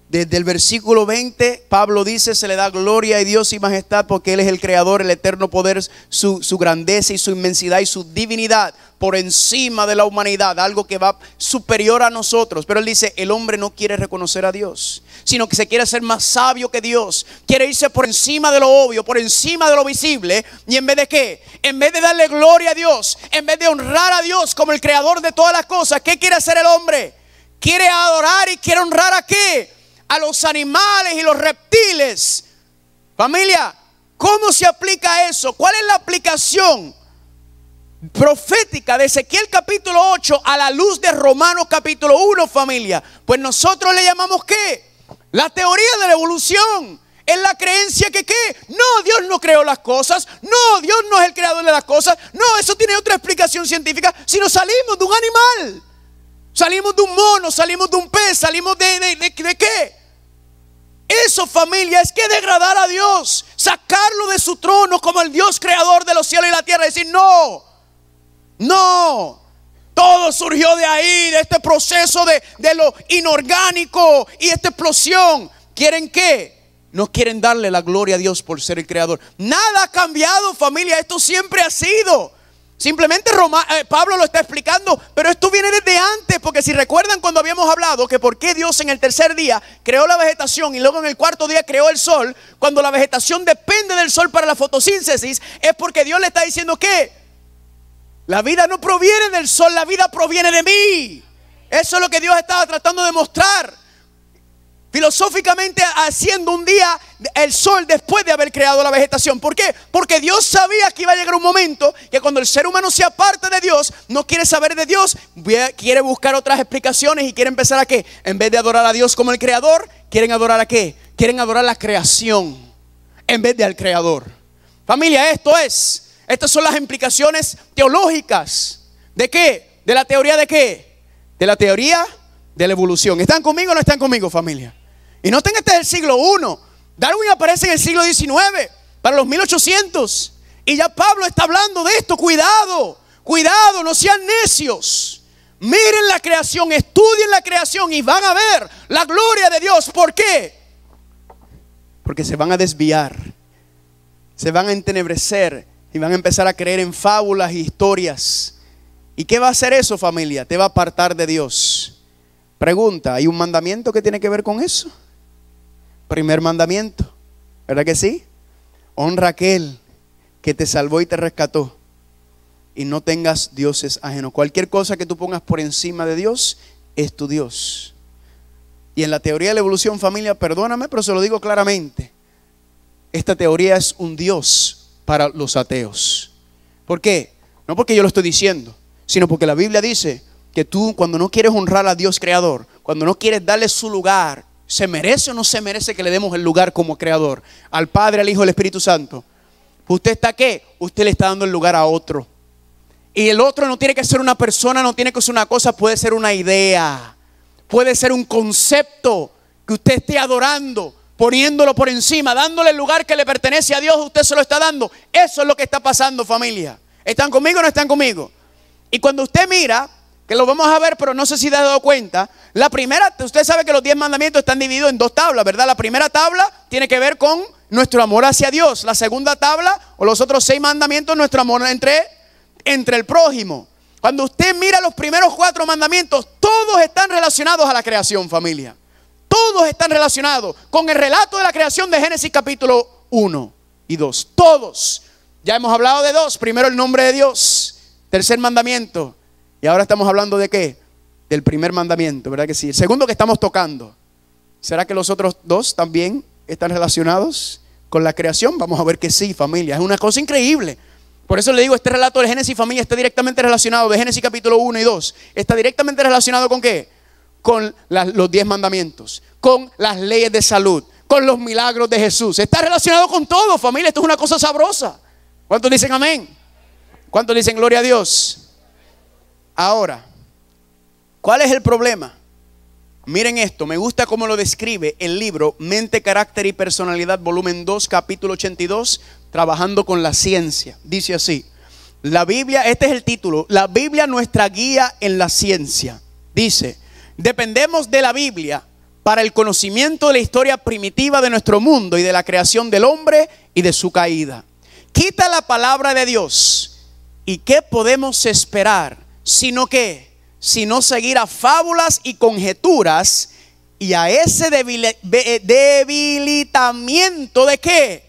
Desde el versículo 20, Pablo dice, se le da gloria a Dios y majestad porque Él es el creador, el eterno poder, su grandeza y su inmensidad y su divinidad por encima de la humanidad, algo que va superior a nosotros. Pero Él dice, el hombre no quiere reconocer a Dios, sino que se quiere ser más sabio que Dios. Quiere irse por encima de lo obvio, por encima de lo visible. Y en vez de ¿qué? En vez de darle gloria a Dios, en vez de honrar a Dios como el creador de todas las cosas, ¿qué quiere hacer el hombre? Quiere adorar y quiere honrar ¿a qué? A los animales y los reptiles. Familia, ¿cómo se aplica eso? ¿Cuál es la aplicación profética de Ezequiel capítulo 8 a la luz de Romanos capítulo 1, familia? Pues nosotros le llamamos ¿qué? La teoría de la evolución. Es la creencia que ¿qué? No, Dios no creó las cosas. No, Dios no es el creador de las cosas. No, eso tiene otra explicación científica. Si nos salimos de un animal, salimos de un mono, salimos de un pez, salimos ¿de qué? Eso, familia, es que degradar a Dios, sacarlo de su trono como el Dios creador de los cielos y la tierra. Decir no, todo surgió de ahí, de este proceso de lo inorgánico y esta explosión. ¿Quieren qué? No quieren darle la gloria a Dios por ser el creador. Nada ha cambiado, familia, esto siempre ha sido. Simplemente Pablo lo está explicando, pero esto viene desde antes, porque si recuerdan cuando habíamos hablado que por qué Dios en el tercer día creó la vegetación y luego en el cuarto día creó el sol, cuando la vegetación depende del sol para la fotosíntesis, es porque Dios le está diciendo que la vida no proviene del sol, la vida proviene de mí. Eso es lo que Dios estaba tratando de mostrar. Filosóficamente, haciendo un día el sol después de haber creado la vegetación. ¿Por qué? Porque Dios sabía que iba a llegar un momento que cuando el ser humano se aparta de Dios, no quiere saber de Dios, quiere buscar otras explicaciones y quiere empezar a ¿qué? En vez de adorar a Dios como el creador, quieren adorar a ¿qué? Quieren adorar la creación en vez de al creador. Familia, estas son las implicaciones teológicas. ¿De qué? ¿De la teoría de qué? De la teoría de la evolución. ¿Están conmigo o no están conmigo, familia? Y noten, este es el siglo I. Darwin aparece en el siglo XIX, para los 1800. Y ya Pablo está hablando de esto. Cuidado, cuidado, no sean necios. Miren la creación, estudien la creación y van a ver la gloria de Dios. ¿Por qué? Porque se van a desviar, se van a entenebrecer y van a empezar a creer en fábulas y historias. ¿Y qué va a hacer eso, familia? Te va a apartar de Dios. Pregunta, ¿hay un mandamiento que tiene que ver con eso? Primer mandamiento, ¿verdad que sí? Honra a aquel que te salvó y te rescató, y no tengas dioses ajenos. Cualquier cosa que tú pongas por encima de Dios es tu Dios. Y en la teoría de la evolución, familia, perdóname, pero se lo digo claramente, esta teoría es un Dios para los ateos. ¿Por qué? No porque yo lo estoy diciendo, sino porque la Biblia dice que tú, cuando no quieres honrar a Dios creador, cuando no quieres darle su lugar, ¿se merece o no se merece que le demos el lugar como creador? Al Padre, al Hijo, al Espíritu Santo. ¿Usted está qué? Usted le está dando el lugar a otro. Y el otro no tiene que ser una persona, no tiene que ser una cosa, puede ser una idea, puede ser un concepto que usted esté adorando, poniéndolo por encima, dándole el lugar que le pertenece a Dios. Usted se lo está dando. Eso es lo que está pasando, familia. ¿Están conmigo o no están conmigo? Y cuando usted mira, que lo vamos a ver, pero no sé si te has dado cuenta, la primera, usted sabe que los 10 mandamientos están divididos en 2 tablas, ¿verdad? La primera tabla tiene que ver con nuestro amor hacia Dios. La segunda tabla, o los otros 6 mandamientos, nuestro amor entre el prójimo. Cuando usted mira los primeros 4 mandamientos, todos están relacionados a la creación, familia. Todos están relacionados con el relato de la creación de Génesis capítulo 1 y 2. Todos. Ya hemos hablado de 2. Primero, el nombre de Dios. Tercer mandamiento. Y ahora estamos hablando de ¿qué? Del primer mandamiento, ¿verdad que sí? El segundo que estamos tocando. ¿Será que los otros 2 también están relacionados con la creación? Vamos a ver que sí, familia. Es una cosa increíble. Por eso le digo, este relato de Génesis, familia, está directamente relacionado, de Génesis capítulo 1 y 2. Está directamente relacionado ¿con qué? Con los 10 mandamientos, con las leyes de salud, con los milagros de Jesús. Está relacionado con todo, familia. Esto es una cosa sabrosa. ¿Cuántos dicen amén? ¿Cuántos dicen gloria a Dios? Ahora, ¿cuál es el problema? Miren esto, me gusta cómo lo describe el libro Mente, Carácter y Personalidad, volumen 2, capítulo 82, trabajando con la ciencia. Dice así, la Biblia, este es el título, la Biblia nuestra guía en la ciencia. Dice, dependemos de la Biblia para el conocimiento de la historia primitiva de nuestro mundo y de la creación del hombre y de su caída. Quita la palabra de Dios, ¿y qué podemos esperar? Sino que, sino seguir a fábulas y conjeturas y a ese debilitamiento de ¿qué?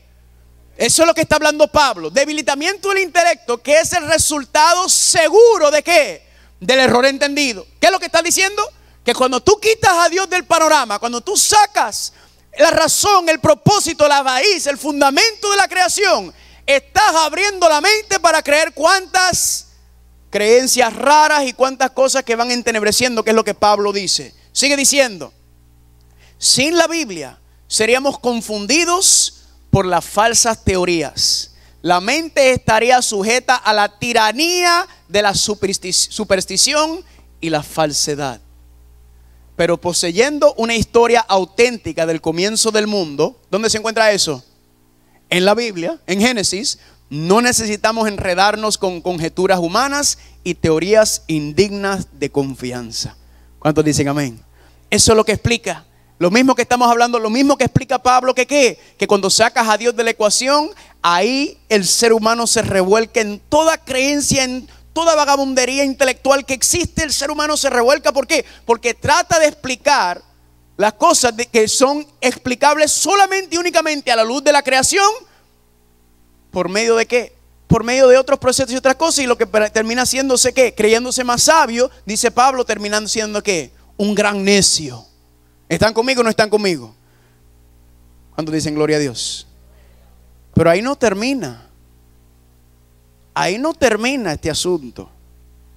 Eso es lo que está hablando Pablo. Debilitamiento del intelecto, que es el resultado seguro de ¿qué? Del error entendido. ¿Qué es lo que está diciendo? Que cuando tú quitas a Dios del panorama, cuando tú sacas la razón, el propósito, la raíz, el fundamento de la creación, estás abriendo la mente para creer cuántas creencias raras y cuántas cosas que van entenebreciendo, que es lo que Pablo dice. Sigue diciendo, sin la Biblia seríamos confundidos por las falsas teorías. La mente estaría sujeta a la tiranía de la superstición y la falsedad. Pero poseyendo una historia auténtica del comienzo del mundo, ¿dónde se encuentra eso? En la Biblia, en Génesis. No necesitamos enredarnos con conjeturas humanas y teorías indignas de confianza. ¿Cuántos dicen amén? Eso es lo que explica. Lo mismo que estamos hablando, lo mismo que explica Pablo, que ¿qué? Que cuando sacas a Dios de la ecuación, ahí el ser humano se revuelca en toda creencia, en toda vagabundería intelectual que existe. El ser humano se revuelca. ¿Por qué? Porque trata de explicar las cosas que son explicables solamente y únicamente a la luz de la creación. ¿Por medio de qué? por medio de otros procesos y otras cosas, y lo que termina haciéndose, ¿qué? Creyéndose más sabio, dice Pablo, terminando siendo, ¿qué? Un gran necio. ¿Están conmigo o no están conmigo? ¿Cuántos dicen gloria a Dios? Pero ahí no termina. Ahí no termina este asunto.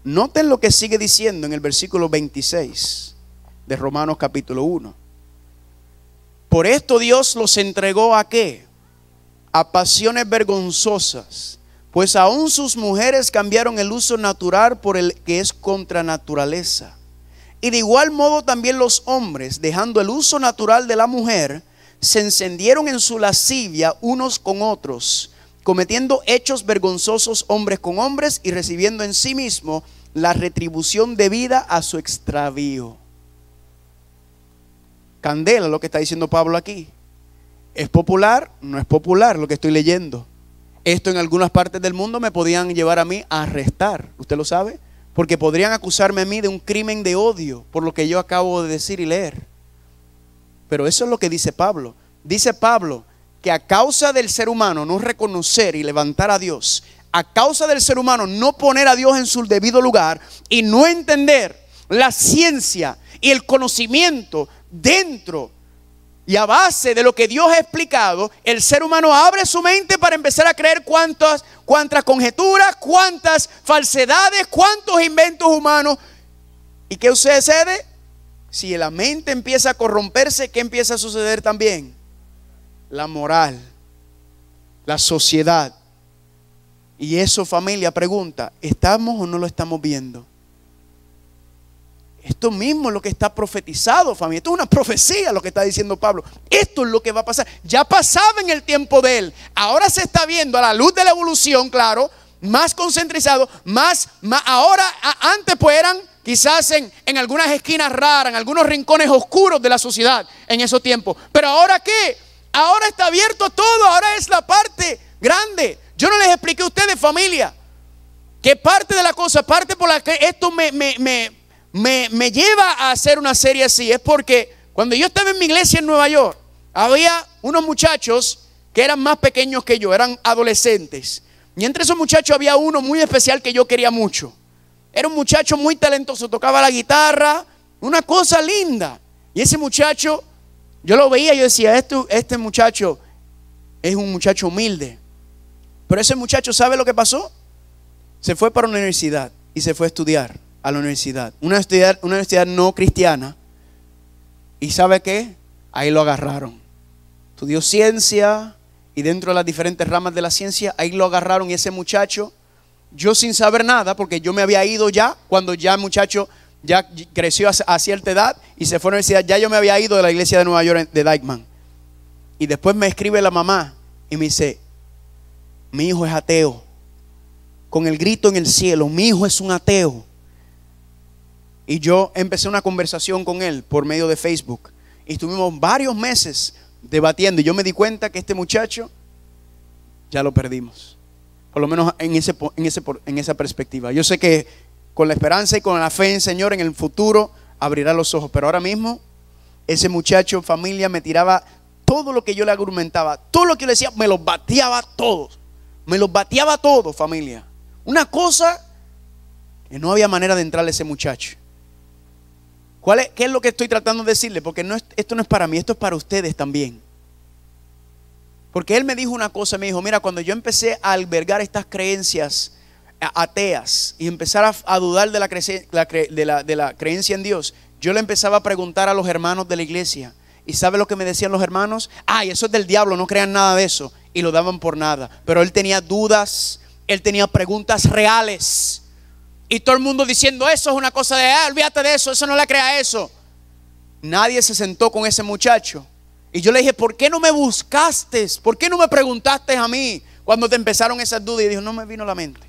Noten lo que sigue diciendo en el versículo 26 de Romanos capítulo 1. Por esto Dios los entregó ¿a qué? A pasiones vergonzosas, pues aún sus mujeres cambiaron el uso natural por el que es contra naturaleza. Y de igual modo también los hombres, dejando el uso natural de la mujer, se encendieron en su lascivia unos con otros, cometiendo hechos vergonzosos hombres con hombres y recibiendo en sí mismo la retribución debida a su extravío. Candela lo que está diciendo Pablo aquí. ¿Es popular? No es popular lo que estoy leyendo. Esto en algunas partes del mundo me podían llevar a mí a arrestar. ¿Usted lo sabe? Porque podrían acusarme a mí de un crimen de odio por lo que yo acabo de decir y leer. Pero eso es lo que dice Pablo. Dice Pablo que a causa del ser humano no reconocer y levantar a Dios, a causa del ser humano no poner a Dios en su debido lugar y no entender la ciencia y el conocimiento dentro y a base de lo que Dios ha explicado, el ser humano abre su mente para empezar a creer cuántas conjeturas, cuántas falsedades, cuántos inventos humanos. ¿Y qué sucede? Si la mente empieza a corromperse, ¿qué empieza a suceder también? La moral, la sociedad. Y eso, familia, pregunta, ¿estamos o no lo estamos viendo? Esto mismo es lo que está profetizado, familia. Esto es una profecía lo que está diciendo Pablo. Esto es lo que va a pasar. Ya pasaba en el tiempo de él. Ahora se está viendo a la luz de la evolución, claro, más concentrizado, más ahora, antes pues eran quizás en algunas esquinas raras, en algunos rincones oscuros de la sociedad en esos tiempos. Pero ahora ¿qué? Ahora está abierto todo, ahora es la parte grande. Yo no les expliqué a ustedes, familia, que parte de la cosa, parte por la que esto me lleva a hacer una serie así, es porque cuando yo estaba en mi iglesia en Nueva York, había unos muchachos que eran más pequeños que yo, eran adolescentes. Y entre esos muchachos había uno muy especial que yo quería mucho. Era un muchacho muy talentoso, tocaba la guitarra, una cosa linda. Y ese muchacho, yo lo veía y yo decía, este muchacho es un muchacho humilde. Pero ese muchacho, ¿sabe lo que pasó? Se fue para una universidad y se fue a estudiar a la universidad. Una universidad no cristiana. ¿Y sabe qué? Ahí lo agarraron. Estudió ciencia y dentro de las diferentes ramas de la ciencia, ahí lo agarraron y ese muchacho, yo sin saber nada, porque yo me había ido ya, cuando ya el muchacho ya creció a cierta edad y se fue a la universidad, ya yo me había ido de la iglesia de Nueva York de Dykeman. Y después me escribe la mamá y me dice, mi hijo es ateo. Con el grito en el cielo, mi hijo es un ateo. Y yo empecé una conversación con él por medio de Facebook. Y estuvimos varios meses debatiendo. Y yo me di cuenta que este muchacho ya lo perdimos. Por lo menos en esa perspectiva. Yo sé que con la esperanza y con la fe en el Señor en el futuro abrirá los ojos. Pero ahora mismo ese muchacho, familia, me tiraba todo lo que yo le argumentaba. Todo lo que yo le decía, me los bateaba todos. Me los bateaba todos, familia. Una cosa que no había manera de entrarle a ese muchacho. ¿Qué es lo que estoy tratando de decirle? Porque esto no es para mí, esto es para ustedes también. Porque él me dijo una cosa, me dijo, mira, cuando yo empecé a albergar estas creencias ateas y empezar a dudar de la creencia en Dios, yo le empezaba a preguntar a los hermanos de la iglesia. ¿Y sabe lo que me decían los hermanos? Ay, eso es del diablo, no crean nada de eso. Y lo daban por nada. Pero él tenía dudas, él tenía preguntas reales. Y todo el mundo diciendo, eso es una cosa de, olvídate de eso, eso no le crea eso. Nadie se sentó con ese muchacho. Y yo le dije, ¿por qué no me buscaste? ¿Por qué no me preguntaste a mí cuando te empezaron esas dudas? Y dijo, no me vino a la mente.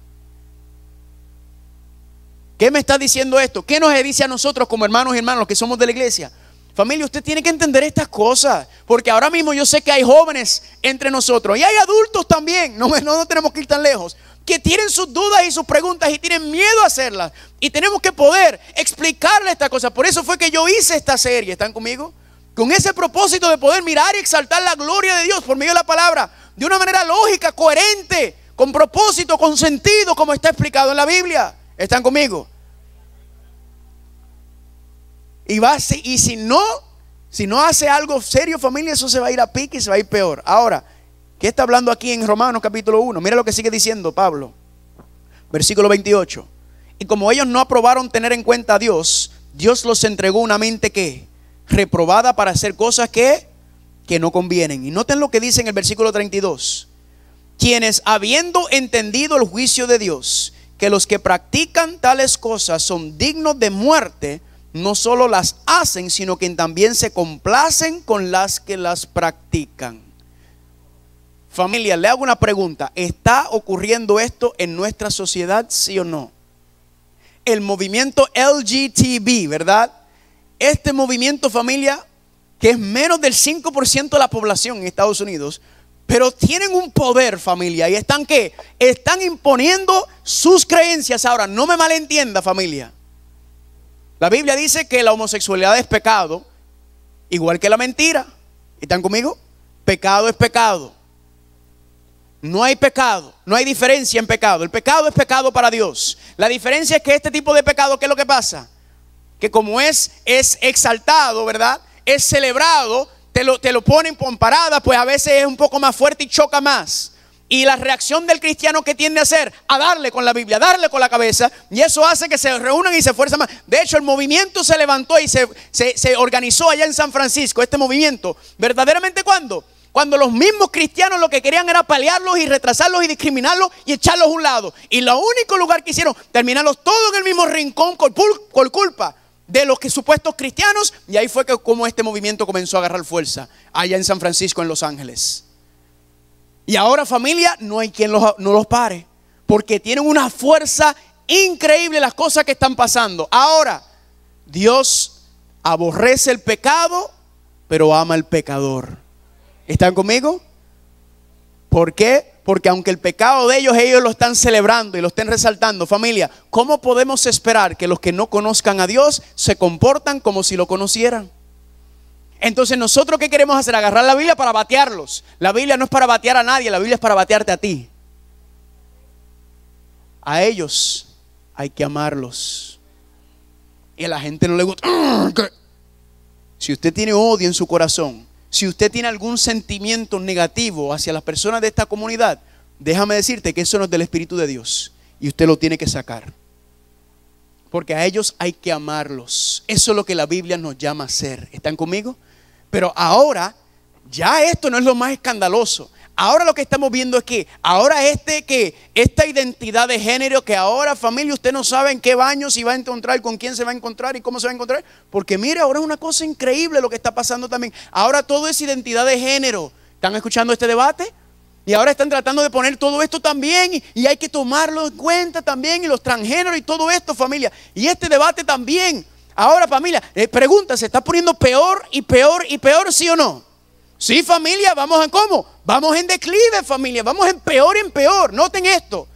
¿Qué me está diciendo esto? ¿Qué nos dice a nosotros como hermanos y hermanos que somos de la iglesia? Familia, usted tiene que entender estas cosas. Porque ahora mismo yo sé que hay jóvenes entre nosotros. Y hay adultos también, no tenemos que ir tan lejos, que tienen sus dudas y sus preguntas y tienen miedo a hacerlas. Y tenemos que poder explicarle esta cosa. Por eso fue que yo hice esta serie. ¿Están conmigo? Con ese propósito de poder mirar y exaltar la gloria de Dios por medio de la palabra. De una manera lógica, coherente, con propósito, con sentido, como está explicado en la Biblia. ¿Están conmigo? Y si no hace algo serio, familia, eso se va a ir a pique y se va a ir peor. Ahora, ¿qué está hablando aquí en Romanos capítulo 1? Mira lo que sigue diciendo Pablo. Versículo 28. Y como ellos no aprobaron tener en cuenta a Dios, Dios los entregó una mente que reprobada para hacer cosas que no convienen. Y noten lo que dice en el versículo 32. Quienes, habiendo entendido el juicio de Dios, que los que practican tales cosas son dignos de muerte, no solo las hacen, sino que también se complacen con las que las practican. Familia, le hago una pregunta. ¿Está ocurriendo esto en nuestra sociedad, sí o no? El movimiento LGTB, ¿verdad? Este movimiento, familia, que es menos del 5% de la población en Estados Unidos, pero tienen un poder, familia, y están ¿qué? Están imponiendo sus creencias. Ahora, no me malentienda, familia. La Biblia dice que la homosexualidad es pecado, igual que la mentira. ¿Están conmigo? Pecado es pecado. No hay pecado, no hay diferencia en pecado. El pecado es pecado para Dios. La diferencia es que este tipo de pecado, ¿qué es lo que pasa? Que como es exaltado, ¿verdad? Es celebrado, te lo ponen con parada, pues a veces es un poco más fuerte y choca más. Y la reacción del cristiano, ¿qué tiende a hacer? A darle con la Biblia, darle con la cabeza. Y eso hace que se reúnan y se esfuerzan más. De hecho, el movimiento se levantó y se organizó allá en San Francisco. Este movimiento, ¿verdaderamente cuándo? Cuando los mismos cristianos lo que querían era paliarlos y retrasarlos y discriminarlos y echarlos a un lado. Y lo único lugar que hicieron, terminarlos todos en el mismo rincón por culpa de los que supuestos cristianos. Y ahí fue que como este movimiento comenzó a agarrar fuerza allá en San Francisco, en Los Ángeles. Y ahora, familia, no hay quien no los pare, porque tienen una fuerza increíble las cosas que están pasando. Ahora, Dios aborrece el pecado, pero ama al pecador. ¿Están conmigo? ¿Por qué? Porque aunque el pecado de ellos lo están celebrando y lo estén resaltando, familia, ¿cómo podemos esperar que los que no conozcan a Dios se comportan como si lo conocieran? Entonces, ¿nosotros qué queremos hacer? Agarrar la Biblia para batearlos. La Biblia no es para batear a nadie, la Biblia es para batearte a ti. A ellos hay que amarlos. Y a la gente no le gusta. Si usted tiene odio en su corazón, si usted tiene algún sentimiento negativo hacia las personas de esta comunidad, déjame decirte que eso no es del Espíritu de Dios. Y usted lo tiene que sacar. Porque a ellos hay que amarlos. Eso es lo que la Biblia nos llama a hacer. ¿Están conmigo? Pero ahora, ya esto no es lo más escandaloso. Ahora lo que estamos viendo es que ahora esta identidad de género, que ahora, familia, usted no sabe en qué baño si va a encontrar, con quién se va a encontrar y cómo se va a encontrar. Porque mire, ahora es una cosa increíble lo que está pasando también. Ahora todo es identidad de género. ¿Están escuchando este debate? Y ahora están tratando de poner todo esto también, y hay que tomarlo en cuenta también, y los transgéneros y todo esto, familia. Y este debate también. Ahora, familia, pregunta, ¿se está poniendo peor y peor y peor, sí o no? Sí, familia, vamos en ¿cómo? Vamos en declive, familia, vamos en peor. Noten esto.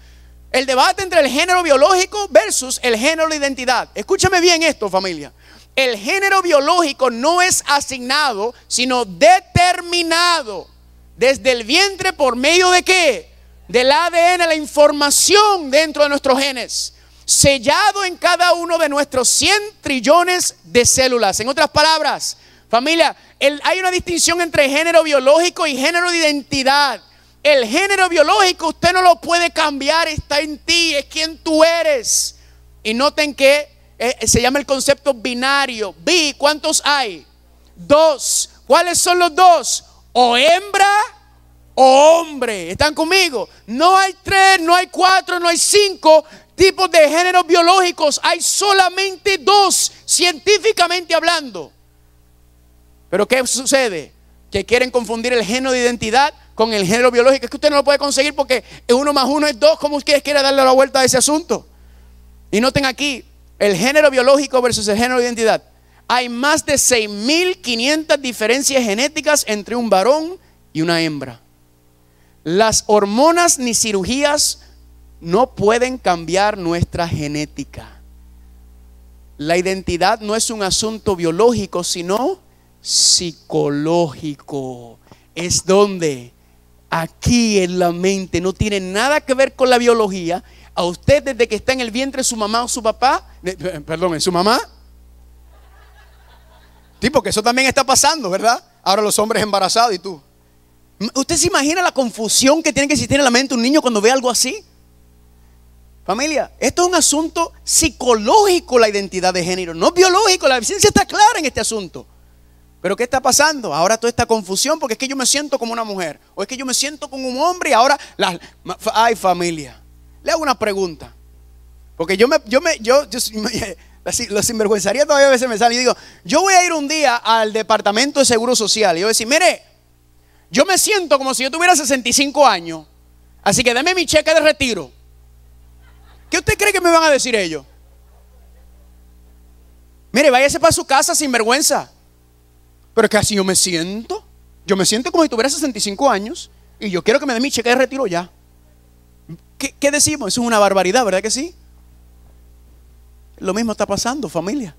El debate entre el género biológico versus el género de identidad. Escúchame bien esto, familia. El género biológico no es asignado, sino determinado desde el vientre por medio de ¿qué? Del ADN, la información dentro de nuestros genes, sellado en cada uno de nuestros 100 trillones de células. En otras palabras, familia, hay una distinción entre género biológico y género de identidad. El género biológico usted no lo puede cambiar, está en ti, es quien tú eres. Y noten que se llama el concepto binario. ¿Cuántos hay? 2. ¿Cuáles son los 2? O hembra o hombre. ¿Están conmigo? No hay 3, no hay 4, no hay 5 tipos de géneros biológicos. Hay solamente 2, científicamente hablando. Pero ¿qué sucede? Que quieren confundir el género de identidad con el género biológico. Es que usted no lo puede conseguir porque 1 más 1 es 2. ¿Cómo ustedes quieren darle la vuelta a ese asunto? Y noten aquí, el género biológico versus el género de identidad. Hay más de 6.500 diferencias genéticas entre un varón y una hembra. Las hormonas ni cirugías no pueden cambiar nuestra genética. La identidad no es un asunto biológico, sino psicológico. Es donde aquí en la mente, no tiene nada que ver con la biología. A usted desde que está en el vientre de su mamá o su papá, perdón, en su mamá. Sí, porque eso también está pasando, ¿verdad? Ahora los hombres embarazados y tú. ¿Usted se imagina la confusión que tiene que existir en la mente de un niño cuando ve algo así? Familia, esto es un asunto psicológico, la identidad de género, no biológico. La ciencia está clara en este asunto. Pero ¿qué está pasando? Ahora toda esta confusión porque es que yo me siento como una mujer o es que yo me siento como un hombre y ahora ay, familia, le hago una pregunta. Porque lo sinvergüenzaría todavía a veces me sale y digo, yo voy a ir un día al departamento de seguro social y yo voy a decir, mire, yo me siento como si yo tuviera 65 años, así que deme mi cheque de retiro. ¿Qué usted cree que me van a decir ellos? Mire, váyase para su casa sin vergüenza. Pero es que así yo me siento como si tuviera 65 años y yo quiero que me dé mi cheque de retiro ya. ¿Qué decimos? Eso es una barbaridad, ¿verdad que sí? Lo mismo está pasando, familia.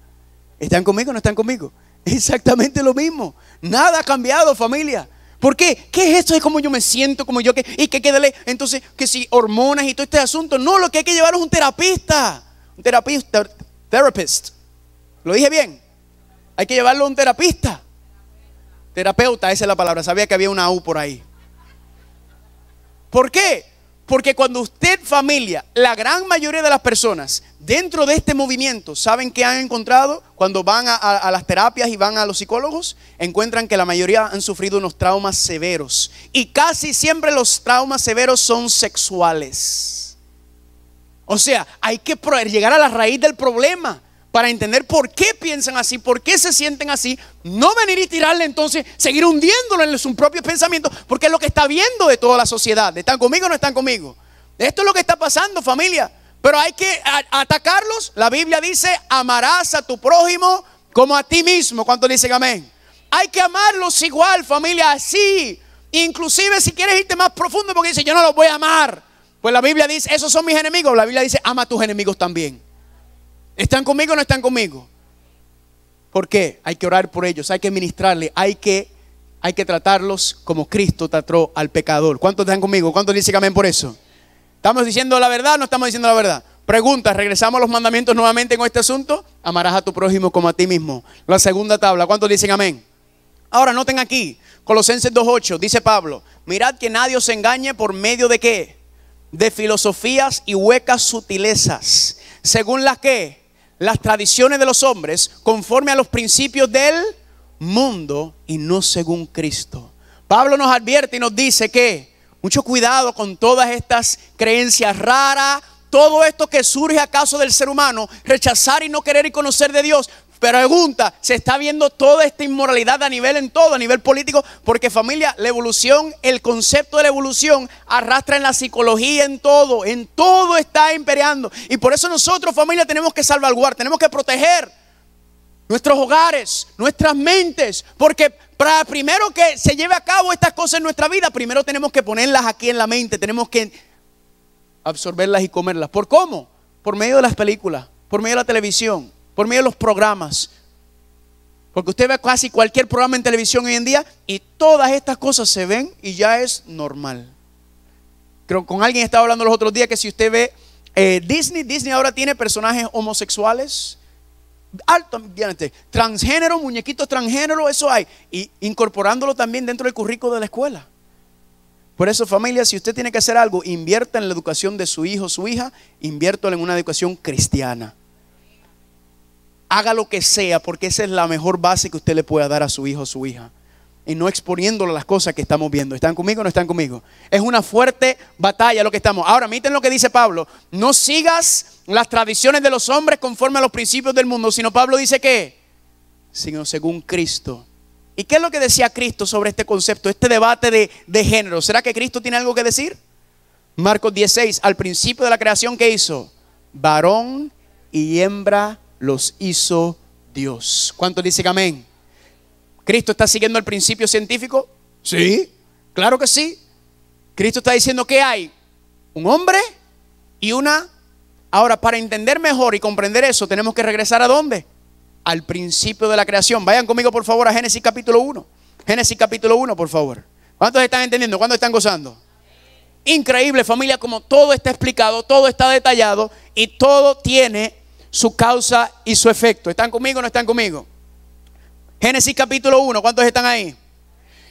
¿Están conmigo o no están conmigo? Exactamente lo mismo. Nada ha cambiado, familia. ¿Por qué? ¿Qué es esto? Es como yo me siento, como yo y que quede entonces que si hormonas y todo este asunto. No, lo que hay que llevar es un terapista. Un therapist. ¿Lo dije bien? Hay que llevarlo a un terapista. Terapeuta, esa es la palabra. Sabía que había una U por ahí. ¿Por qué? Porque cuando usted, familia, la gran mayoría de las personas dentro de este movimiento, ¿saben qué han encontrado? Cuando van a las terapias y van a los psicólogos, encuentran que la mayoría han sufrido unos traumas severos. Y casi siempre los traumas severos son sexuales. O sea, hay que llegar a la raíz del problema para entender por qué piensan así, por qué se sienten así. No venir y tirarle entonces, seguir hundiéndolo en sus propios pensamientos, porque es lo que está viendo de toda la sociedad. ¿Están conmigo o no están conmigo? Esto es lo que está pasando, familia. Pero hay que atacarlos. La Biblia dice, amarás a tu prójimo como a ti mismo. ¿Cuántos dicen amén? Hay que amarlos igual, familia, así. Inclusive si quieres irte más profundo, porque dice, yo no los voy a amar. Pues la Biblia dice, esos son mis enemigos. La Biblia dice, ama a tus enemigos también. ¿Están conmigo o no están conmigo? ¿Por qué? Hay que orar por ellos, hay que ministrarles, hay que tratarlos como Cristo trató al pecador. ¿Cuántos están conmigo? ¿Cuántos dicen amén por eso? ¿Estamos diciendo la verdad o no estamos diciendo la verdad? Pregunta, regresamos a los mandamientos nuevamente con este asunto. Amarás a tu prójimo como a ti mismo. La segunda tabla, ¿cuántos dicen amén? Ahora noten aquí, Colosenses 2:8, dice Pablo, mirad que nadie os engañe por medio de ¿qué? De filosofías y huecas sutilezas, según las que las tradiciones de los hombres, conforme a los principios del mundo y no según Cristo. Pablo nos advierte y nos dice que mucho cuidado con todas estas creencias raras, todo esto que surge acaso del ser humano, rechazar y no querer y conocer de Dios. Pregunta, se está viendo toda esta inmoralidad a nivel político, porque familia, la evolución, el concepto de la evolución arrastra en la psicología, en todo está imperando. Y por eso nosotros, familia, tenemos que salvaguardar, tenemos que proteger nuestros hogares, nuestras mentes, porque para primero que se lleve a cabo estas cosas en nuestra vida, primero tenemos que ponerlas aquí en la mente, tenemos que absorberlas y comerlas. ¿Por cómo? Por medio de las películas, por medio de la televisión, por medio de los programas. Porque usted ve casi cualquier programa en televisión hoy en día y todas estas cosas se ven y ya es normal. Creo con alguien estaba hablando los otros días que si usted ve Disney ahora tiene personajes homosexuales, transgénero, muñequitos transgénero, eso hay. Y incorporándolo también dentro del currículo de la escuela. Por eso, familia, si usted tiene que hacer algo, invierta en la educación de su hijo o su hija, inviértalo en una educación cristiana. Haga lo que sea, porque esa es la mejor base que usted le pueda dar a su hijo o su hija. Y no exponiéndolo a las cosas que estamos viendo. ¿Están conmigo o no están conmigo? Es una fuerte batalla lo que estamos. Ahora, miren lo que dice Pablo. No sigas las tradiciones de los hombres conforme a los principios del mundo, sino Pablo dice que, sino según Cristo. ¿Y qué es lo que decía Cristo sobre este concepto, este debate de género? ¿Será que Cristo tiene algo que decir? Marcos 16, al principio de la creación, ¿qué hizo? Varón y hembra los hizo Dios. ¿Cuántos dicen amén? ¿Cristo está siguiendo el principio científico? Sí, claro que sí. Cristo está diciendo que hay un hombre y una. Ahora, para entender mejor y comprender eso, tenemos que regresar ¿a dónde? Al principio de la creación. Vayan conmigo por favor a Génesis capítulo 1. Génesis capítulo 1, por favor. ¿Cuántos están entendiendo? ¿Cuántos están gozando? Increíble, familia, como todo está explicado, todo está detallado y todo tiene su causa y su efecto. ¿Están conmigo o no están conmigo? Génesis capítulo 1, ¿cuántos están ahí?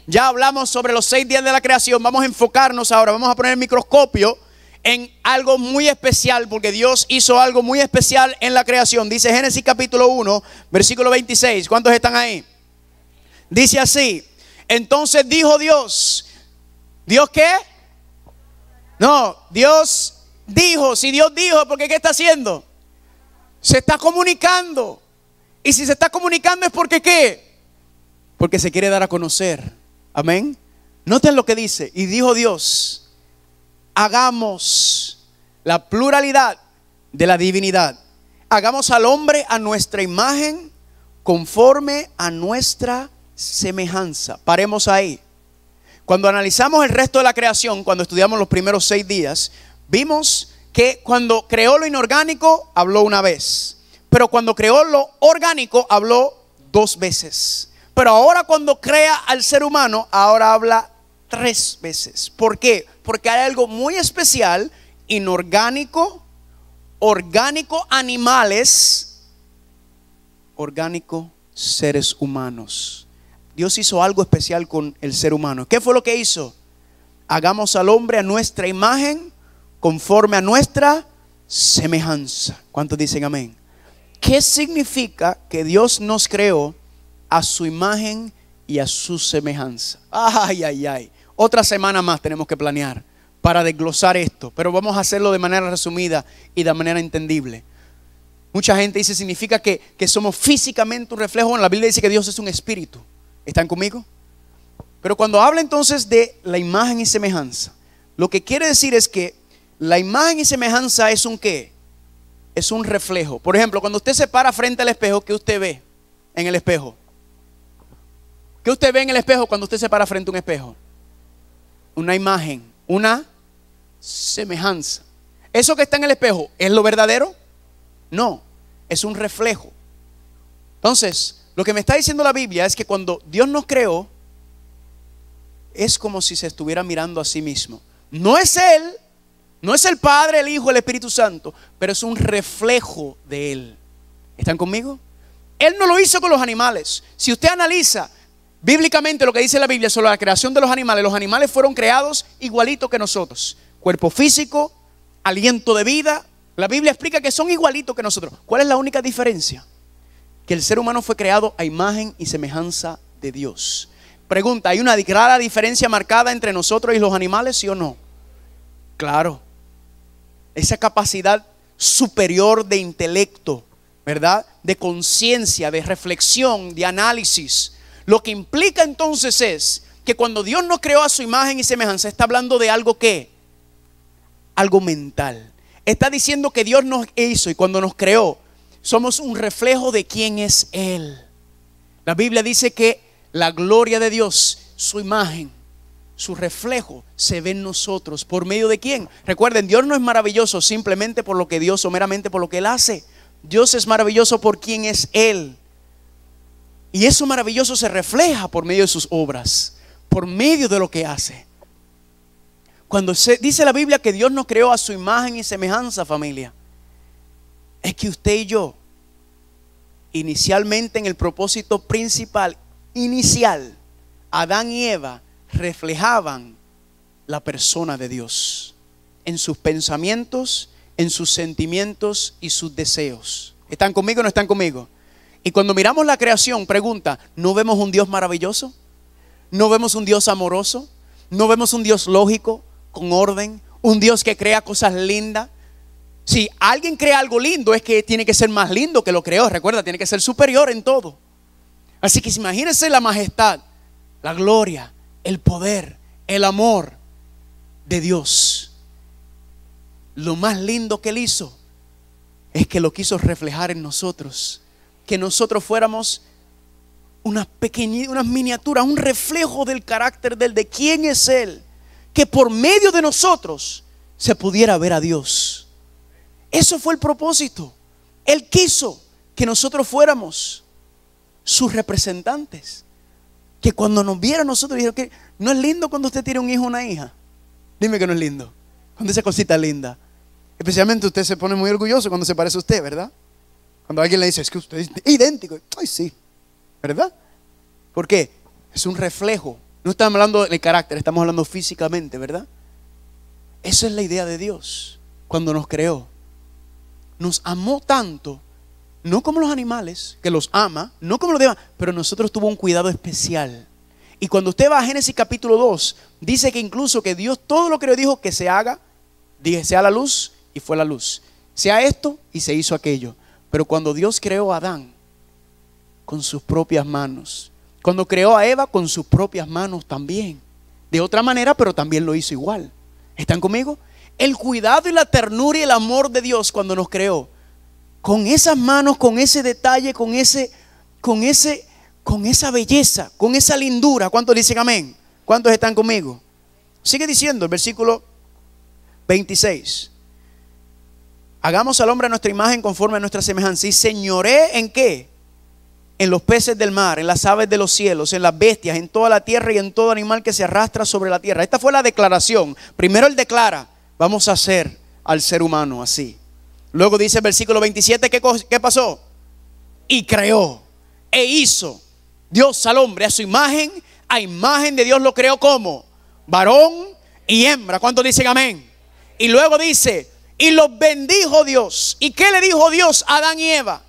Ya hablamos sobre los 6 días de la creación. Vamos a enfocarnos ahora, vamos a poner el microscopio en algo muy especial, porque Dios hizo algo muy especial en la creación. Dice Génesis capítulo 1, versículo 26. ¿Cuántos están ahí? Dice así: entonces dijo Dios. ¿Dios qué? No, Dios dijo. Si Dios dijo, ¿por qué qué está haciendo? Se está comunicando. Y si se está comunicando es porque ¿qué? Porque se quiere dar a conocer. Amén. Noten lo que dice. Y dijo Dios: hagamos la pluralidad de la divinidad. Hagamos al hombre a nuestra imagen, conforme a nuestra semejanza. Paremos ahí. Cuando analizamos el resto de la creación, cuando estudiamos los primeros 6 días, vimos que cuando creó lo inorgánico, habló una vez. Pero cuando creó lo orgánico, habló 2 veces. Pero ahora cuando crea al ser humano, ahora habla 3 veces. ¿Por qué? Porque hay algo muy especial: inorgánico, orgánico, animales, orgánico, seres humanos. Dios hizo algo especial con el ser humano. ¿Qué fue lo que hizo? Hagamos al hombre a nuestra imagen, conforme a nuestra semejanza. ¿Cuántos dicen amén? ¿Qué significa que Dios nos creó a su imagen y a su semejanza? Ay, ay, ay. Otra semana más tenemos que planear para desglosar esto, pero vamos a hacerlo de manera resumida y de manera entendible. Mucha gente dice, significa que somos físicamente un reflejo. Bueno, la Biblia dice que Dios es un espíritu. ¿Están conmigo? Pero cuando habla entonces de la imagen y semejanza, lo que quiere decir es que la imagen y semejanza es un ¿qué? Es un reflejo. Por ejemplo, cuando usted se para frente al espejo, ¿qué usted ve en el espejo? ¿Qué usted ve en el espejo cuando usted se para frente a un espejo? Una imagen, una semejanza. ¿Eso que está en el espejo es lo verdadero? No, es un reflejo. Entonces, lo que me está diciendo la Biblia es que cuando Dios nos creó, es como si se estuviera mirando a sí mismo. No es Él, no es el Padre, el Hijo, el Espíritu Santo, pero es un reflejo de Él. ¿Están conmigo? Él no lo hizo con los animales. Si usted analiza bíblicamente lo que dice la Biblia sobre la creación de los animales fueron creados igualitos que nosotros. Cuerpo físico, aliento de vida. La Biblia explica que son igualitos que nosotros. ¿Cuál es la única diferencia? Que el ser humano fue creado a imagen y semejanza de Dios. Pregunta, ¿hay una clara diferencia marcada entre nosotros y los animales, sí o no? Claro. Esa capacidad superior de intelecto, ¿verdad? De conciencia, de reflexión, de análisis. Lo que implica entonces es que cuando Dios nos creó a su imagen y semejanza, está hablando de algo ¿qué? Algo mental. Está diciendo que Dios nos hizo y cuando nos creó, somos un reflejo de quién es Él. La Biblia dice que la gloria de Dios, su imagen, su reflejo, se ve en nosotros. ¿Por medio de quién? Recuerden, Dios no es maravilloso simplemente por lo que Dios o meramente por lo que Él hace. Dios es maravilloso por quién es Él. Y eso maravilloso se refleja por medio de sus obras, por medio de lo que hace. Cuando dice la Biblia que Dios nos creó a su imagen y semejanza, familia, es que usted y yo, inicialmente en el propósito principal, inicial, Adán y Eva reflejaban la persona de Dios en sus pensamientos, en sus sentimientos y sus deseos. ¿Están conmigo o no están conmigo? Y cuando miramos la creación, pregunta, ¿no vemos un Dios maravilloso? ¿No vemos un Dios amoroso? ¿No vemos un Dios lógico, con orden? Un Dios que crea cosas lindas. Si alguien crea algo lindo, es que tiene que ser más lindo que lo creó. Recuerda, tiene que ser superior en todo. Así que imagínense la majestad, la gloria, el poder, el amor de Dios. Lo más lindo que Él hizo es que lo quiso reflejar en nosotros. Que nosotros fuéramos unas miniaturas, un reflejo del carácter de Él, de quién es Él. Que por medio de nosotros se pudiera ver a Dios. Eso fue el propósito. Él quiso que nosotros fuéramos sus representantes. que cuando nos vieron nosotros dijeron que no es lindo cuando usted tiene un hijo o una hija. Dime que no es lindo. Cuando esa cosita linda. Especialmente usted se pone muy orgulloso cuando se parece a usted, ¿verdad? Cuando alguien le dice, es que usted es idéntico. Ay, sí, ¿verdad? ¿Por qué? Es un reflejo. No estamos hablando de carácter, estamos hablando físicamente, ¿verdad? Esa es la idea de Dios cuando nos creó. Nos amó tanto, no como los animales, que los ama, no como los demás, pero nosotros tuvo un cuidado especial. Y cuando usted va a Génesis capítulo 2, dice que incluso que Dios todo lo creó, dijo que se haga, dije, sea la luz, y fue la luz. Sea esto, y se hizo aquello. Pero cuando Dios creó a Adán, con sus propias manos, cuando creó a Eva, con sus propias manos también. De otra manera, pero también lo hizo igual. ¿Están conmigo? El cuidado y la ternura y el amor de Dios cuando nos creó, con esas manos, con ese detalle, con esa belleza, con esa lindura. ¿Cuántos dicen amén? ¿Cuántos están conmigo? Sigue diciendo el versículo 26. Hagamos al hombre a nuestra imagen conforme a nuestra semejanza. ¿Y señoré en qué? En los peces del mar, en las aves de los cielos, en las bestias, en toda la tierra y en todo animal que se arrastra sobre la tierra. Esta fue la declaración. Primero él declara, vamos a hacer al ser humano así. Luego dice el versículo 27, ¿qué pasó? Y creó e hizo Dios al hombre a su imagen. A imagen de Dios lo creó como varón y hembra. ¿Cuántos dicen amén? Y luego dice, y los bendijo Dios. ¿Y qué le dijo Dios a Adán y Eva?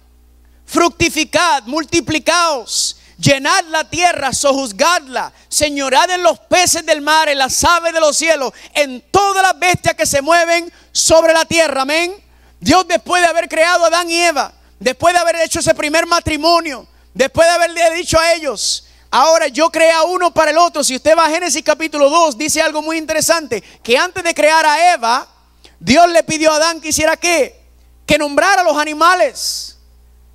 Fructificad, multiplicaos, llenad la tierra, sojuzgadla, señorad en los peces del mar, en las aves de los cielos, en todas las bestias que se mueven sobre la tierra. Amén. Dios, después de haber creado a Adán y Eva, después de haber hecho ese primer matrimonio, después de haberle dicho a ellos, ahora yo creé a uno para el otro. Si usted va a Génesis capítulo 2, dice algo muy interesante, que antes de crear a Eva, Dios le pidió a Adán que hiciera ¿qué? Que nombrara a los animales.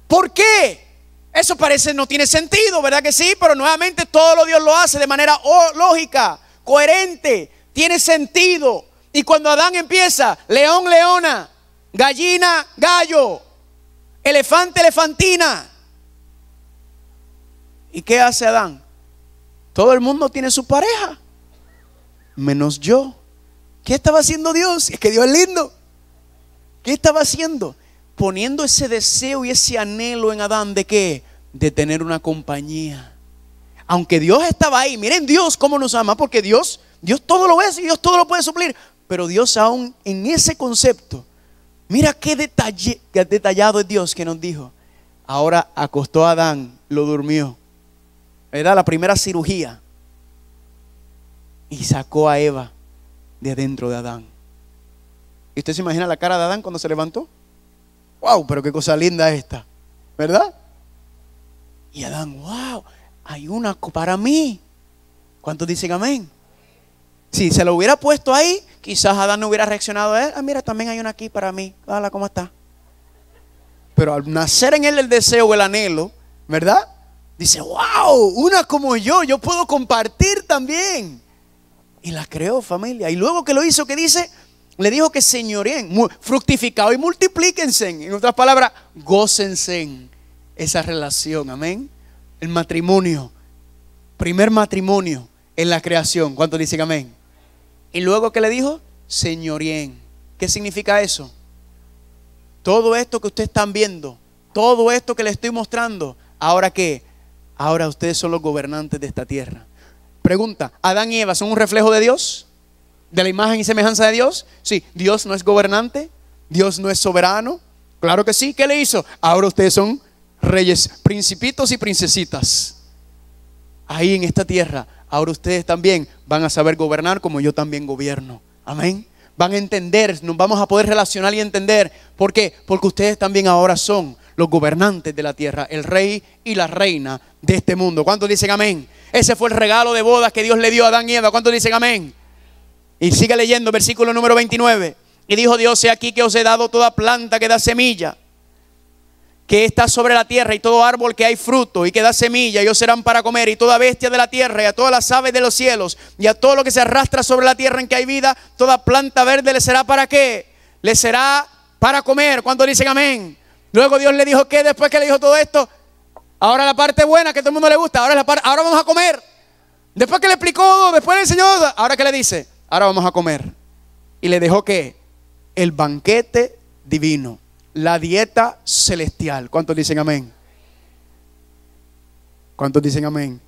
¿Por qué? Eso parece no tiene sentido, ¿verdad que sí? Pero nuevamente todo lo Dios lo hace de manera lógica, coherente, tiene sentido. Y cuando Adán empieza, león, leona, gallina, gallo, elefante, elefantina. ¿Y qué hace Adán? Todo el mundo tiene su pareja, menos yo. ¿Qué estaba haciendo Dios? Es que Dios es lindo. ¿Qué estaba haciendo? Poniendo ese deseo y ese anhelo en Adán de ¿qué? De tener una compañía. Aunque Dios estaba ahí, miren Dios cómo nos ama, porque Dios todo lo ve y Dios todo lo puede suplir. Pero Dios aún en ese concepto, mira qué detallado es Dios que nos dijo. Ahora acostó a Adán, lo durmió. Era la primera cirugía. Y sacó a Eva de adentro de Adán. ¿Y usted se imagina la cara de Adán cuando se levantó? Wow, pero qué cosa linda esta, ¿verdad? Y Adán, wow, hay una para mí. ¿Cuántos dicen amén? Si se lo hubiera puesto ahí, quizás Adán no hubiera reaccionado a él. Ah, mira, también hay una aquí para mí. Hola, ¿cómo está? Pero al nacer en él el deseo o el anhelo, ¿verdad? Dice, wow, una como yo puedo compartir también. Y la creó, familia. Y luego que lo hizo, ¿qué dice? Le dijo que señoreen, fructificado y multiplíquense. En otras palabras, gócense en esa relación. Amén. El matrimonio, primer matrimonio en la creación. ¿Cuántos dicen amén? Y luego que le dijo, señoreen. ¿Qué significa eso? Todo esto que ustedes están viendo, todo esto que les estoy mostrando, ¿ahora qué? Ahora ustedes son los gobernantes de esta tierra. Pregunta, ¿Adán y Eva son un reflejo de Dios? ¿De la imagen y semejanza de Dios? Sí. ¿Dios no es gobernante? ¿Dios no es soberano? Claro que sí. ¿Qué le hizo? Ahora ustedes son reyes, principitos y princesitas. Ahí en esta tierra, ahora ustedes también van a saber gobernar como yo también gobierno. Amén. Van a entender, nos vamos a poder relacionar y entender. ¿Por qué? Porque ustedes también ahora son los gobernantes de la tierra, el rey y la reina de este mundo. ¿Cuántos dicen amén? Ese fue el regalo de bodas que Dios le dio a Adán y Eva. ¿Cuántos dicen amén? Y sigue leyendo, versículo número 29. Y dijo Dios, he aquí que os he dado toda planta que da semilla, que está sobre la tierra, y todo árbol que hay fruto y que da semilla, y os serán para comer, y toda bestia de la tierra, y a todas las aves de los cielos, y a todo lo que se arrastra sobre la tierra en que hay vida, toda planta verde le será para qué? Le será para comer. ¿Cuántos dicen amén? Luego Dios le dijo que después que le dijo todo esto, ahora la parte buena que a todo el mundo le gusta, ahora vamos a comer. Después que le explicó, después le enseñó, ahora que le dice, ahora vamos a comer. Y le dejó ¿qué? El banquete divino, la dieta celestial. ¿Cuántos dicen amén? ¿Cuántos dicen amén?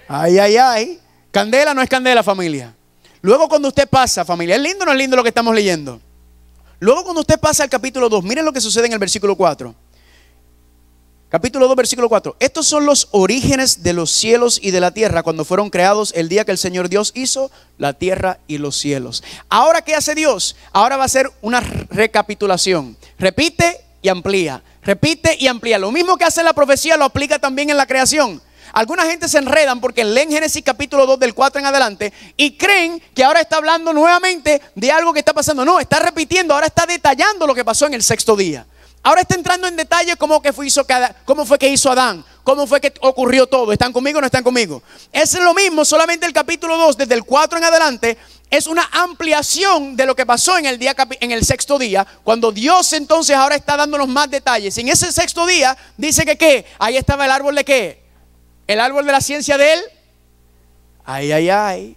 Ay, ay, ay. Candela no es candela, familia. Luego cuando usted pasa, familia, ¿es lindo o no es lindo lo que estamos leyendo? Luego cuando usted pasa al capítulo 2, miren lo que sucede en el versículo 4. Capítulo 2, versículo 4. Estos son los orígenes de los cielos y de la tierra cuando fueron creados el día que el Señor Dios hizo la tierra y los cielos. Ahora, ¿qué hace Dios? Ahora va a ser una recapitulación. Repite y amplía. Repite y amplía. Lo mismo que hace la profecía lo aplica también en la creación. Alguna gente se enredan porque leen Génesis capítulo 2 del 4 en adelante y creen que ahora está hablando nuevamente de algo que está pasando. No, está repitiendo, ahora está detallando lo que pasó en el sexto día. Ahora está entrando en detalle cómo fue que hizo Adán, cómo fue que ocurrió todo. ¿Están conmigo o no están conmigo? Es lo mismo, solamente el capítulo 2 desde el 4 en adelante es una ampliación de lo que pasó en el sexto día, cuando Dios entonces ahora está dándonos más detalles. En ese sexto día dice que ¿qué? Ahí estaba el árbol de ¿qué? El árbol de la ciencia de él. Ay, ay, ay.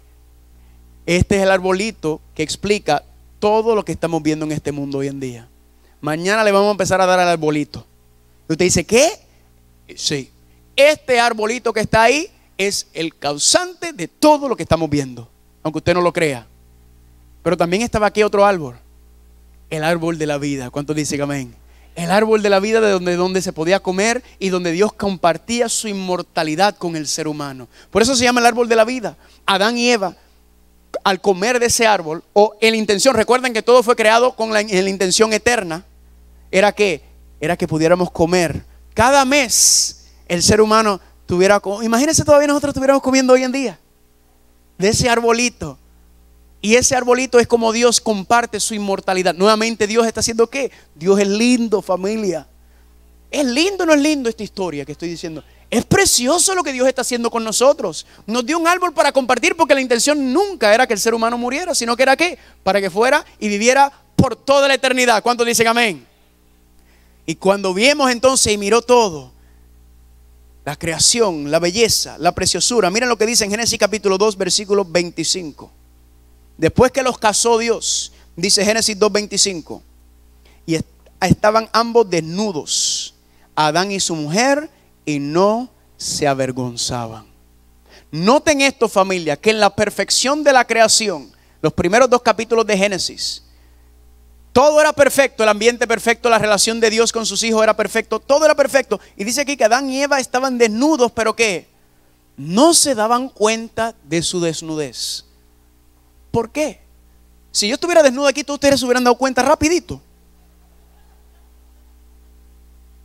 Este es el arbolito que explica todo lo que estamos viendo en este mundo hoy en día. Mañana le vamos a empezar a dar al arbolito. Y usted dice, ¿qué? Sí. Este arbolito que está ahí es el causante de todo lo que estamos viendo, aunque usted no lo crea. Pero también estaba aquí otro árbol, el árbol de la vida. ¿Cuántos dicen amén? El árbol de la vida de donde se podía comer y donde Dios compartía su inmortalidad con el ser humano. Por eso se llama el árbol de la vida. Adán y Eva, al comer de ese árbol, o en la intención, recuerden que todo fue creado en la intención eterna, era que pudiéramos comer. Cada mes el ser humano tuviera, imagínense todavía nosotros estuviéramos comiendo hoy en día de ese arbolito. Y ese arbolito es como Dios comparte su inmortalidad. Nuevamente Dios está haciendo ¿qué? Dios es lindo, familia. ¿Es lindo o no es lindo esta historia que estoy diciendo? Es precioso lo que Dios está haciendo con nosotros. Nos dio un árbol para compartir, porque la intención nunca era que el ser humano muriera, sino que era ¿qué? Para que fuera y viviera por toda la eternidad. ¿Cuántos dicen amén? Y cuando vimos entonces y miró todo, la creación, la belleza, la preciosura, miren lo que dice en Génesis capítulo 2 versículo 25. Después que los casó Dios, dice Génesis 2:25, y estaban ambos desnudos, Adán y su mujer, y no se avergonzaban. Noten esto, familia, que en la perfección de la creación, los primeros 2 capítulos de Génesis, todo era perfecto, el ambiente perfecto, la relación de Dios con sus hijos era perfecto, todo era perfecto. Y dice aquí que Adán y Eva estaban desnudos, pero ¿qué? No se daban cuenta de su desnudez. ¿Por qué? Si yo estuviera desnudo aquí, todos ustedes se hubieran dado cuenta rapidito.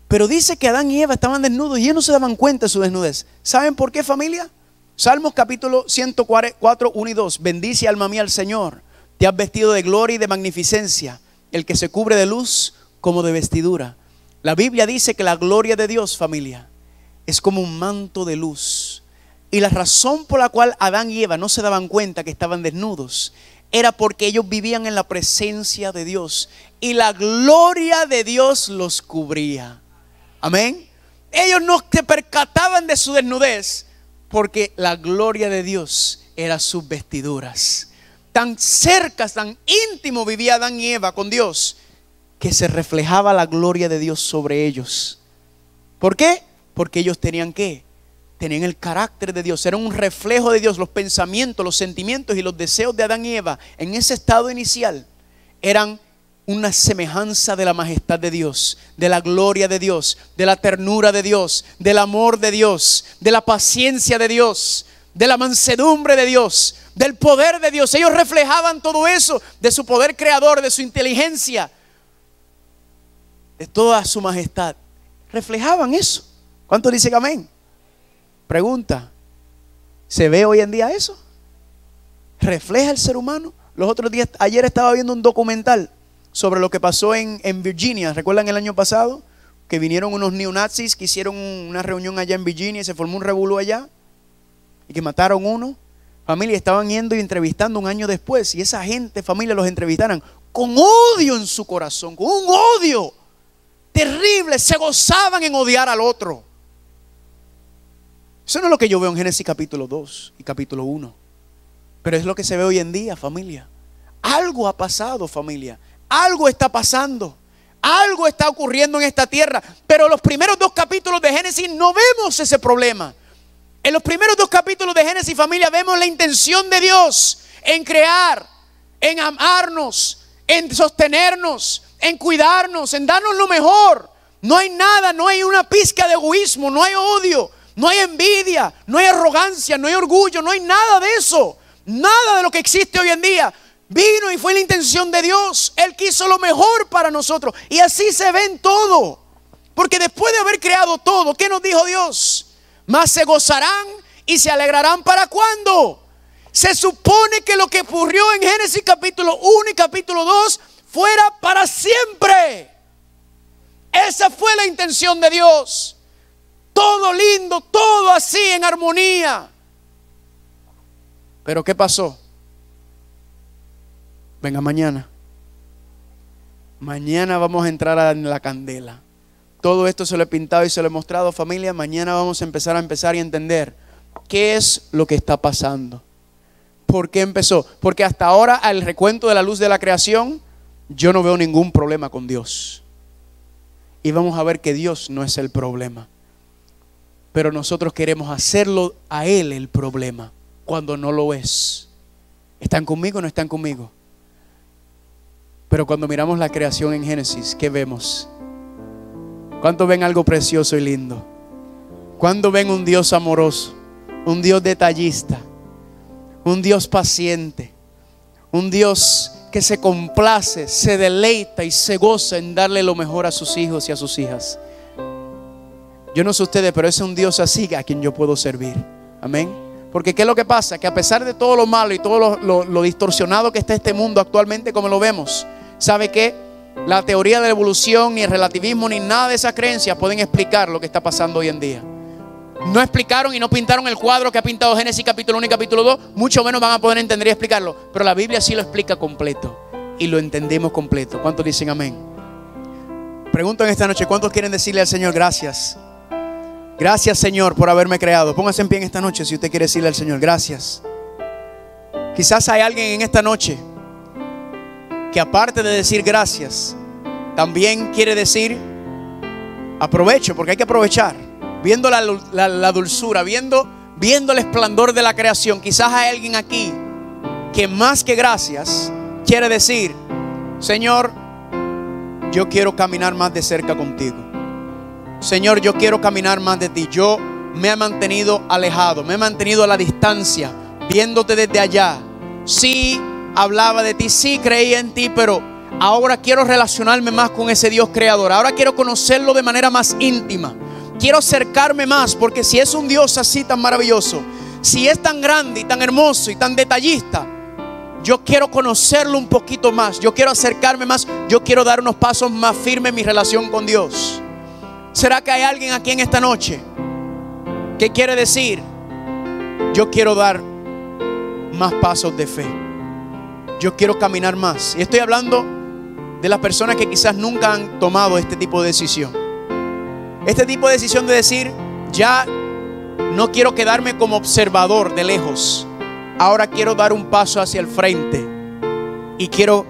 Pero dice que Adán y Eva estaban desnudos y ellos no se daban cuenta de su desnudez. ¿Saben por qué, familia? Salmos capítulo 104, 1 y 2. Bendice alma mía al Señor. Te has vestido de gloria y de magnificencia, el que se cubre de luz como de vestidura. La Biblia dice que la gloria de Dios, familia, es como un manto de luz. Y la razón por la cual Adán y Eva no se daban cuenta que estaban desnudos era porque ellos vivían en la presencia de Dios y la gloria de Dios los cubría. Amén. Ellos no se percataban de su desnudez porque la gloria de Dios era sus vestiduras. Tan cerca, tan íntimo vivía Adán y Eva con Dios, que se reflejaba la gloria de Dios sobre ellos. ¿Por qué? Porque ellos tenían ¿qué? Tenían el carácter de Dios, eran un reflejo de Dios. Los pensamientos, los sentimientos y los deseos de Adán y Eva en ese estado inicial eran una semejanza de la majestad de Dios, de la gloria de Dios, de la ternura de Dios, del amor de Dios, de la paciencia de Dios, de la mansedumbre de Dios, del poder de Dios. Ellos reflejaban todo eso, de su poder creador, de su inteligencia, de toda su majestad. Reflejaban eso. ¿Cuántos dicen amén? Pregunta, ¿se ve hoy en día eso? ¿Refleja el ser humano? Los otros días, ayer estaba viendo un documental sobre lo que pasó en Virginia. ¿Recuerdan el año pasado? Que vinieron unos neonazis que hicieron una reunión allá en Virginia y se formó un revolú allá y que mataron uno. Familia, estaban yendo y entrevistando un año después, y esa gente, familia, los entrevistaran con odio en su corazón, con un odio terrible. Se gozaban en odiar al otro. Eso no es lo que yo veo en Génesis capítulo 2 y capítulo 1. Pero es lo que se ve hoy en día, familia. Algo ha pasado, familia. Algo está pasando. Algo está ocurriendo en esta tierra. Pero los primeros 2 capítulos de Génesis no vemos ese problema. En los primeros 2 capítulos de Génesis, familia, vemos la intención de Dios en crear, en amarnos, en sostenernos, en cuidarnos, en darnos lo mejor. No hay nada, no hay una pizca de egoísmo, no hay odio, no hay envidia, no hay arrogancia, no hay orgullo, no hay nada de eso. Nada de lo que existe hoy en día vino y fue la intención de Dios. Él quiso lo mejor para nosotros. Y así se ve en todo. Porque después de haber creado todo, ¿qué nos dijo Dios? Más se gozarán y se alegrarán. ¿Para cuándo? Se supone que lo que ocurrió en Génesis capítulo 1 y capítulo 2 fuera para siempre. Esa fue la intención de Dios. Todo lindo, todo así en armonía. Pero ¿qué pasó? Venga, mañana. Mañana vamos a entrar a la candela. Todo esto se lo he pintado y se lo he mostrado, familia. Mañana vamos a empezar y entender qué es lo que está pasando. ¿Por qué empezó? Porque hasta ahora, al recuento de la luz de la creación, yo no veo ningún problema con Dios. Y vamos a ver que Dios no es el problema. Pero nosotros queremos hacerlo a Él el problema, cuando no lo es. ¿Están conmigo o no están conmigo? Pero cuando miramos la creación en Génesis, ¿qué vemos? ¿Cuántos ven algo precioso y lindo? ¿Cuántos ven un Dios amoroso? Un Dios detallista. Un Dios paciente. Un Dios que se complace, se deleita y se goza en darle lo mejor a sus hijos y a sus hijas. Yo no sé ustedes, pero es un Dios así a quien yo puedo servir. Amén. Porque ¿qué es lo que pasa? Que a pesar de todo lo malo y todo lo distorsionado que está este mundo actualmente como lo vemos, ¿sabe qué? La teoría de la evolución, ni el relativismo, ni nada de esas creencias pueden explicar lo que está pasando hoy en día. No explicaron y no pintaron el cuadro que ha pintado Génesis capítulo 1 y capítulo 2. Mucho menos van a poder entender y explicarlo. Pero la Biblia sí lo explica completo. Y lo entendemos completo. ¿Cuántos dicen amén? Pregunto en esta noche, ¿cuántos quieren decirle al Señor gracias? Gracias, Señor, por haberme creado. Póngase en pie en esta noche si usted quiere decirle al Señor gracias. Quizás hay alguien en esta noche que aparte de decir gracias, también quiere decir aprovecho, porque hay que aprovechar. Viendo la dulzura, viendo el esplendor de la creación. Quizás hay alguien aquí que más que gracias quiere decir: Señor, yo quiero caminar más de cerca contigo. Señor, yo quiero caminar más de ti. Yo me he mantenido alejado, me he mantenido a la distancia, viéndote desde allá. Sí, hablaba de ti, sí creía en ti, pero ahora quiero relacionarme más con ese Dios creador. Ahora quiero conocerlo de manera más íntima. Quiero acercarme más, porque si es un Dios así tan maravilloso, si es tan grande y tan hermoso y tan detallista, yo quiero conocerlo un poquito más. Yo quiero acercarme más. Yo quiero dar unos pasos más firmes en mi relación con Dios. ¿Será que hay alguien aquí en esta noche que quiere decir: yo quiero dar más pasos de fe, yo quiero caminar más? Y estoy hablando de las personas que quizás nunca han tomado este tipo de decisión. Este tipo de decisión de decir: ya no quiero quedarme como observador de lejos. Ahora quiero dar un paso hacia el frente y quiero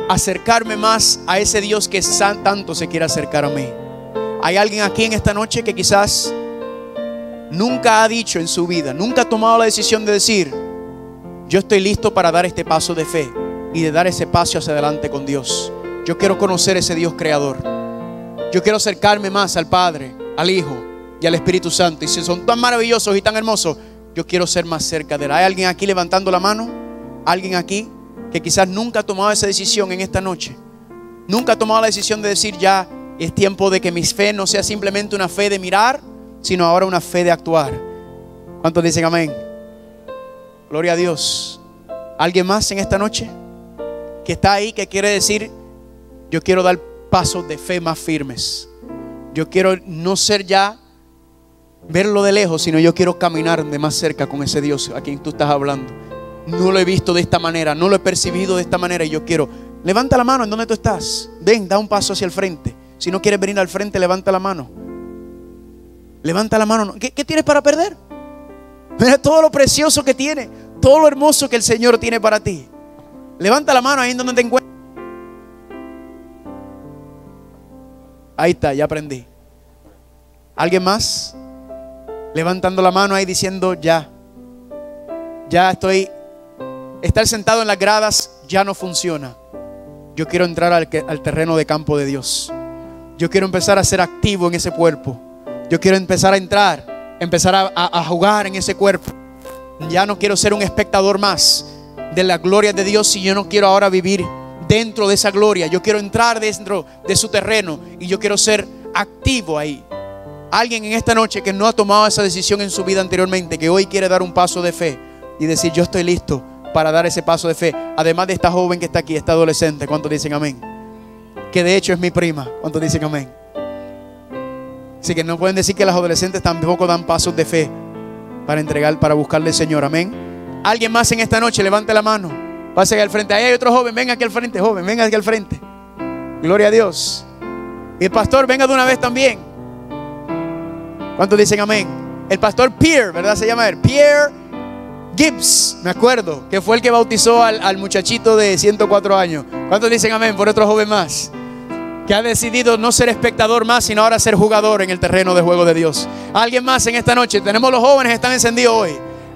acercarme más a ese Dios que tanto se quiere acercar a mí. Hay alguien aquí en esta noche que quizás nunca ha dicho en su vida, nunca ha tomado la decisión de decir: yo estoy listo para dar este paso de fe y de dar ese paso hacia adelante con Dios. Yo quiero conocer ese Dios creador. Yo quiero acercarme más al Padre, al Hijo y al Espíritu Santo. Y si son tan maravillosos y tan hermosos, yo quiero ser más cerca de Él. ¿Hay alguien aquí levantando la mano? ¿Alguien aquí que quizás nunca ha tomado esa decisión en esta noche? Nunca ha tomado la decisión de decir: ya es tiempo de que mi fe no sea simplemente una fe de mirar, sino ahora una fe de actuar. ¿Cuántos dicen amén? Gloria a Dios. ¿Alguien más en esta noche que está ahí, que quiere decir: yo quiero dar pasos de fe más firmes? Yo quiero no ser ya verlo de lejos, sino yo quiero caminar de más cerca con ese Dios a quien tú estás hablando. No lo he visto de esta manera, no lo he percibido de esta manera, y yo quiero. Levanta la mano en donde tú estás. Ven, da un paso hacia el frente. Si no quieres venir al frente, levanta la mano. Levanta la mano. ¿Qué tienes para perder? Mira todo lo precioso que tiene, todo lo hermoso que el Señor tiene para ti. Levanta la mano ahí en donde te encuentras. Ahí está, ya aprendí. ¿Alguien más? Levantando la mano ahí diciendo ya estoy. Estar sentado en las gradas ya no funciona. Yo quiero entrar al terreno de campo de Dios. Yo quiero empezar a ser activo en ese cuerpo. Yo quiero empezar a entrar, a jugar en ese cuerpo. Ya no quiero ser un espectador más de la gloria de Dios, si yo no quiero ahora vivir dentro de esa gloria. Yo quiero entrar dentro de su terreno y yo quiero ser activo ahí. Alguien en esta noche que no ha tomado esa decisión en su vida anteriormente, que hoy quiere dar un paso de fe y decir: yo estoy listo para dar ese paso de fe. Además de esta joven que está aquí, esta adolescente, ¿cuántos dicen amén? Que de hecho es mi prima, ¿cuántos dicen amén? Así que no pueden decir que las adolescentes tampoco dan pasos de fe para buscarle al Señor, amén. Alguien más en esta noche, levante la mano, pase aquí al frente. Ahí hay otro joven, venga aquí al frente, joven, venga aquí al frente. Gloria a Dios. Y el pastor, venga de una vez también. ¿Cuántos dicen amén? El pastor Pierre, ¿verdad? Se llama él, Pierre Gibbs, me acuerdo, que fue el que bautizó al muchachito de 104 años. ¿Cuántos dicen amén por otro joven más? Que ha decidido no ser espectador más, sino ahora ser jugador en el terreno de juego de Dios. Alguien más en esta noche. Tenemos los jóvenes que están encendidos hoy.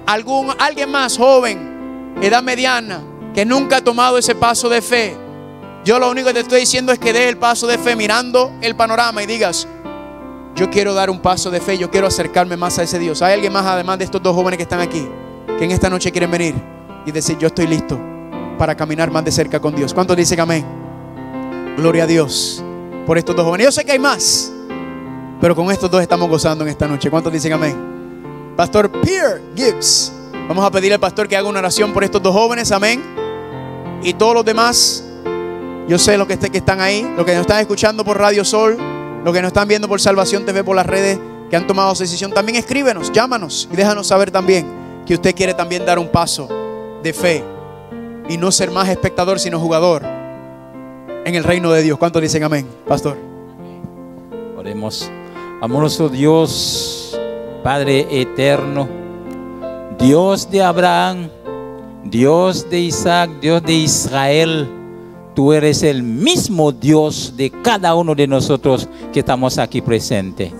Alguien más joven, edad mediana, que nunca ha tomado ese paso de fe. Yo lo único que te estoy diciendo es que dé el paso de fe mirando el panorama y digas: yo quiero dar un paso de fe, yo quiero acercarme más a ese Dios. ¿Hay alguien más además de estos dos jóvenes que están aquí, que en esta noche quieren venir y decir: yo estoy listo para caminar más de cerca con Dios? ¿Cuántos dicen amén? Gloria a Dios por estos dos jóvenes. Yo sé que hay más, pero con estos dos estamos gozando en esta noche. ¿Cuántos dicen amén? Pastor Pierre Gibbs, vamos a pedirle al pastor que haga una oración por estos dos jóvenes, amén. Y todos los demás, yo sé los que están ahí, los que nos están escuchando por Radio Sol, los que nos están viendo por Salvación TV, por las redes, que han tomado esa decisión, también escríbenos, llámanos y déjanos saber también que usted quiere también dar un paso de fe y no ser más espectador sino jugador en el reino de Dios. ¿Cuántos dicen amén, pastor? Oremos. Amoroso Dios, Padre eterno, Dios de Abraham, Dios de Isaac, Dios de Israel, tú eres el mismo Dios de cada uno de nosotros que estamos aquí presentes.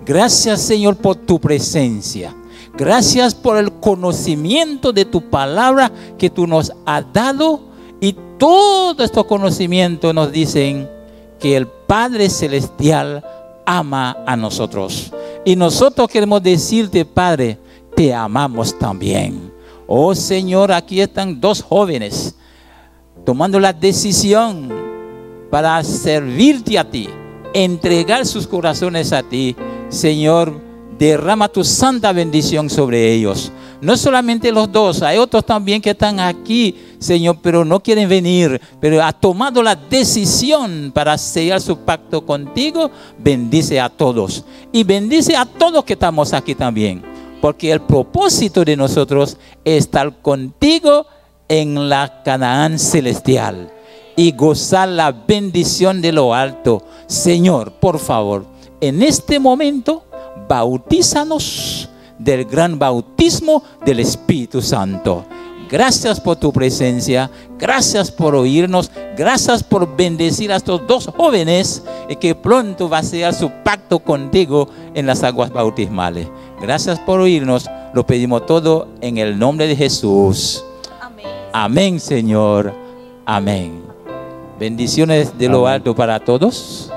Gracias, Señor, por tu presencia. Gracias por el conocimiento de tu palabra que tú nos has dado. Y todos estos conocimientos nos dicen que el Padre Celestial ama a nosotros. Y nosotros queremos decirte, Padre, te amamos también. Oh Señor, aquí están dos jóvenes tomando la decisión para servirte a ti, entregar sus corazones a ti. Señor, derrama tu santa bendición sobre ellos. No solamente los dos, hay otros también que están aquí, Señor, pero no quieren venir, pero ha tomado la decisión para sellar su pacto contigo. Bendice a todos y bendice a todos que estamos aquí también, porque el propósito de nosotros es estar contigo en la Canaán celestial y gozar la bendición de lo alto. Señor, por favor, en este momento, bautízanos del gran bautismo del Espíritu Santo. Gracias por tu presencia, gracias por oírnos, gracias por bendecir a estos dos jóvenes que pronto va a sellar su pacto contigo en las aguas bautismales. Gracias por oírnos, lo pedimos todo en el nombre de Jesús. Amén. Amén, Señor. Amén. Bendiciones de lo alto para todos.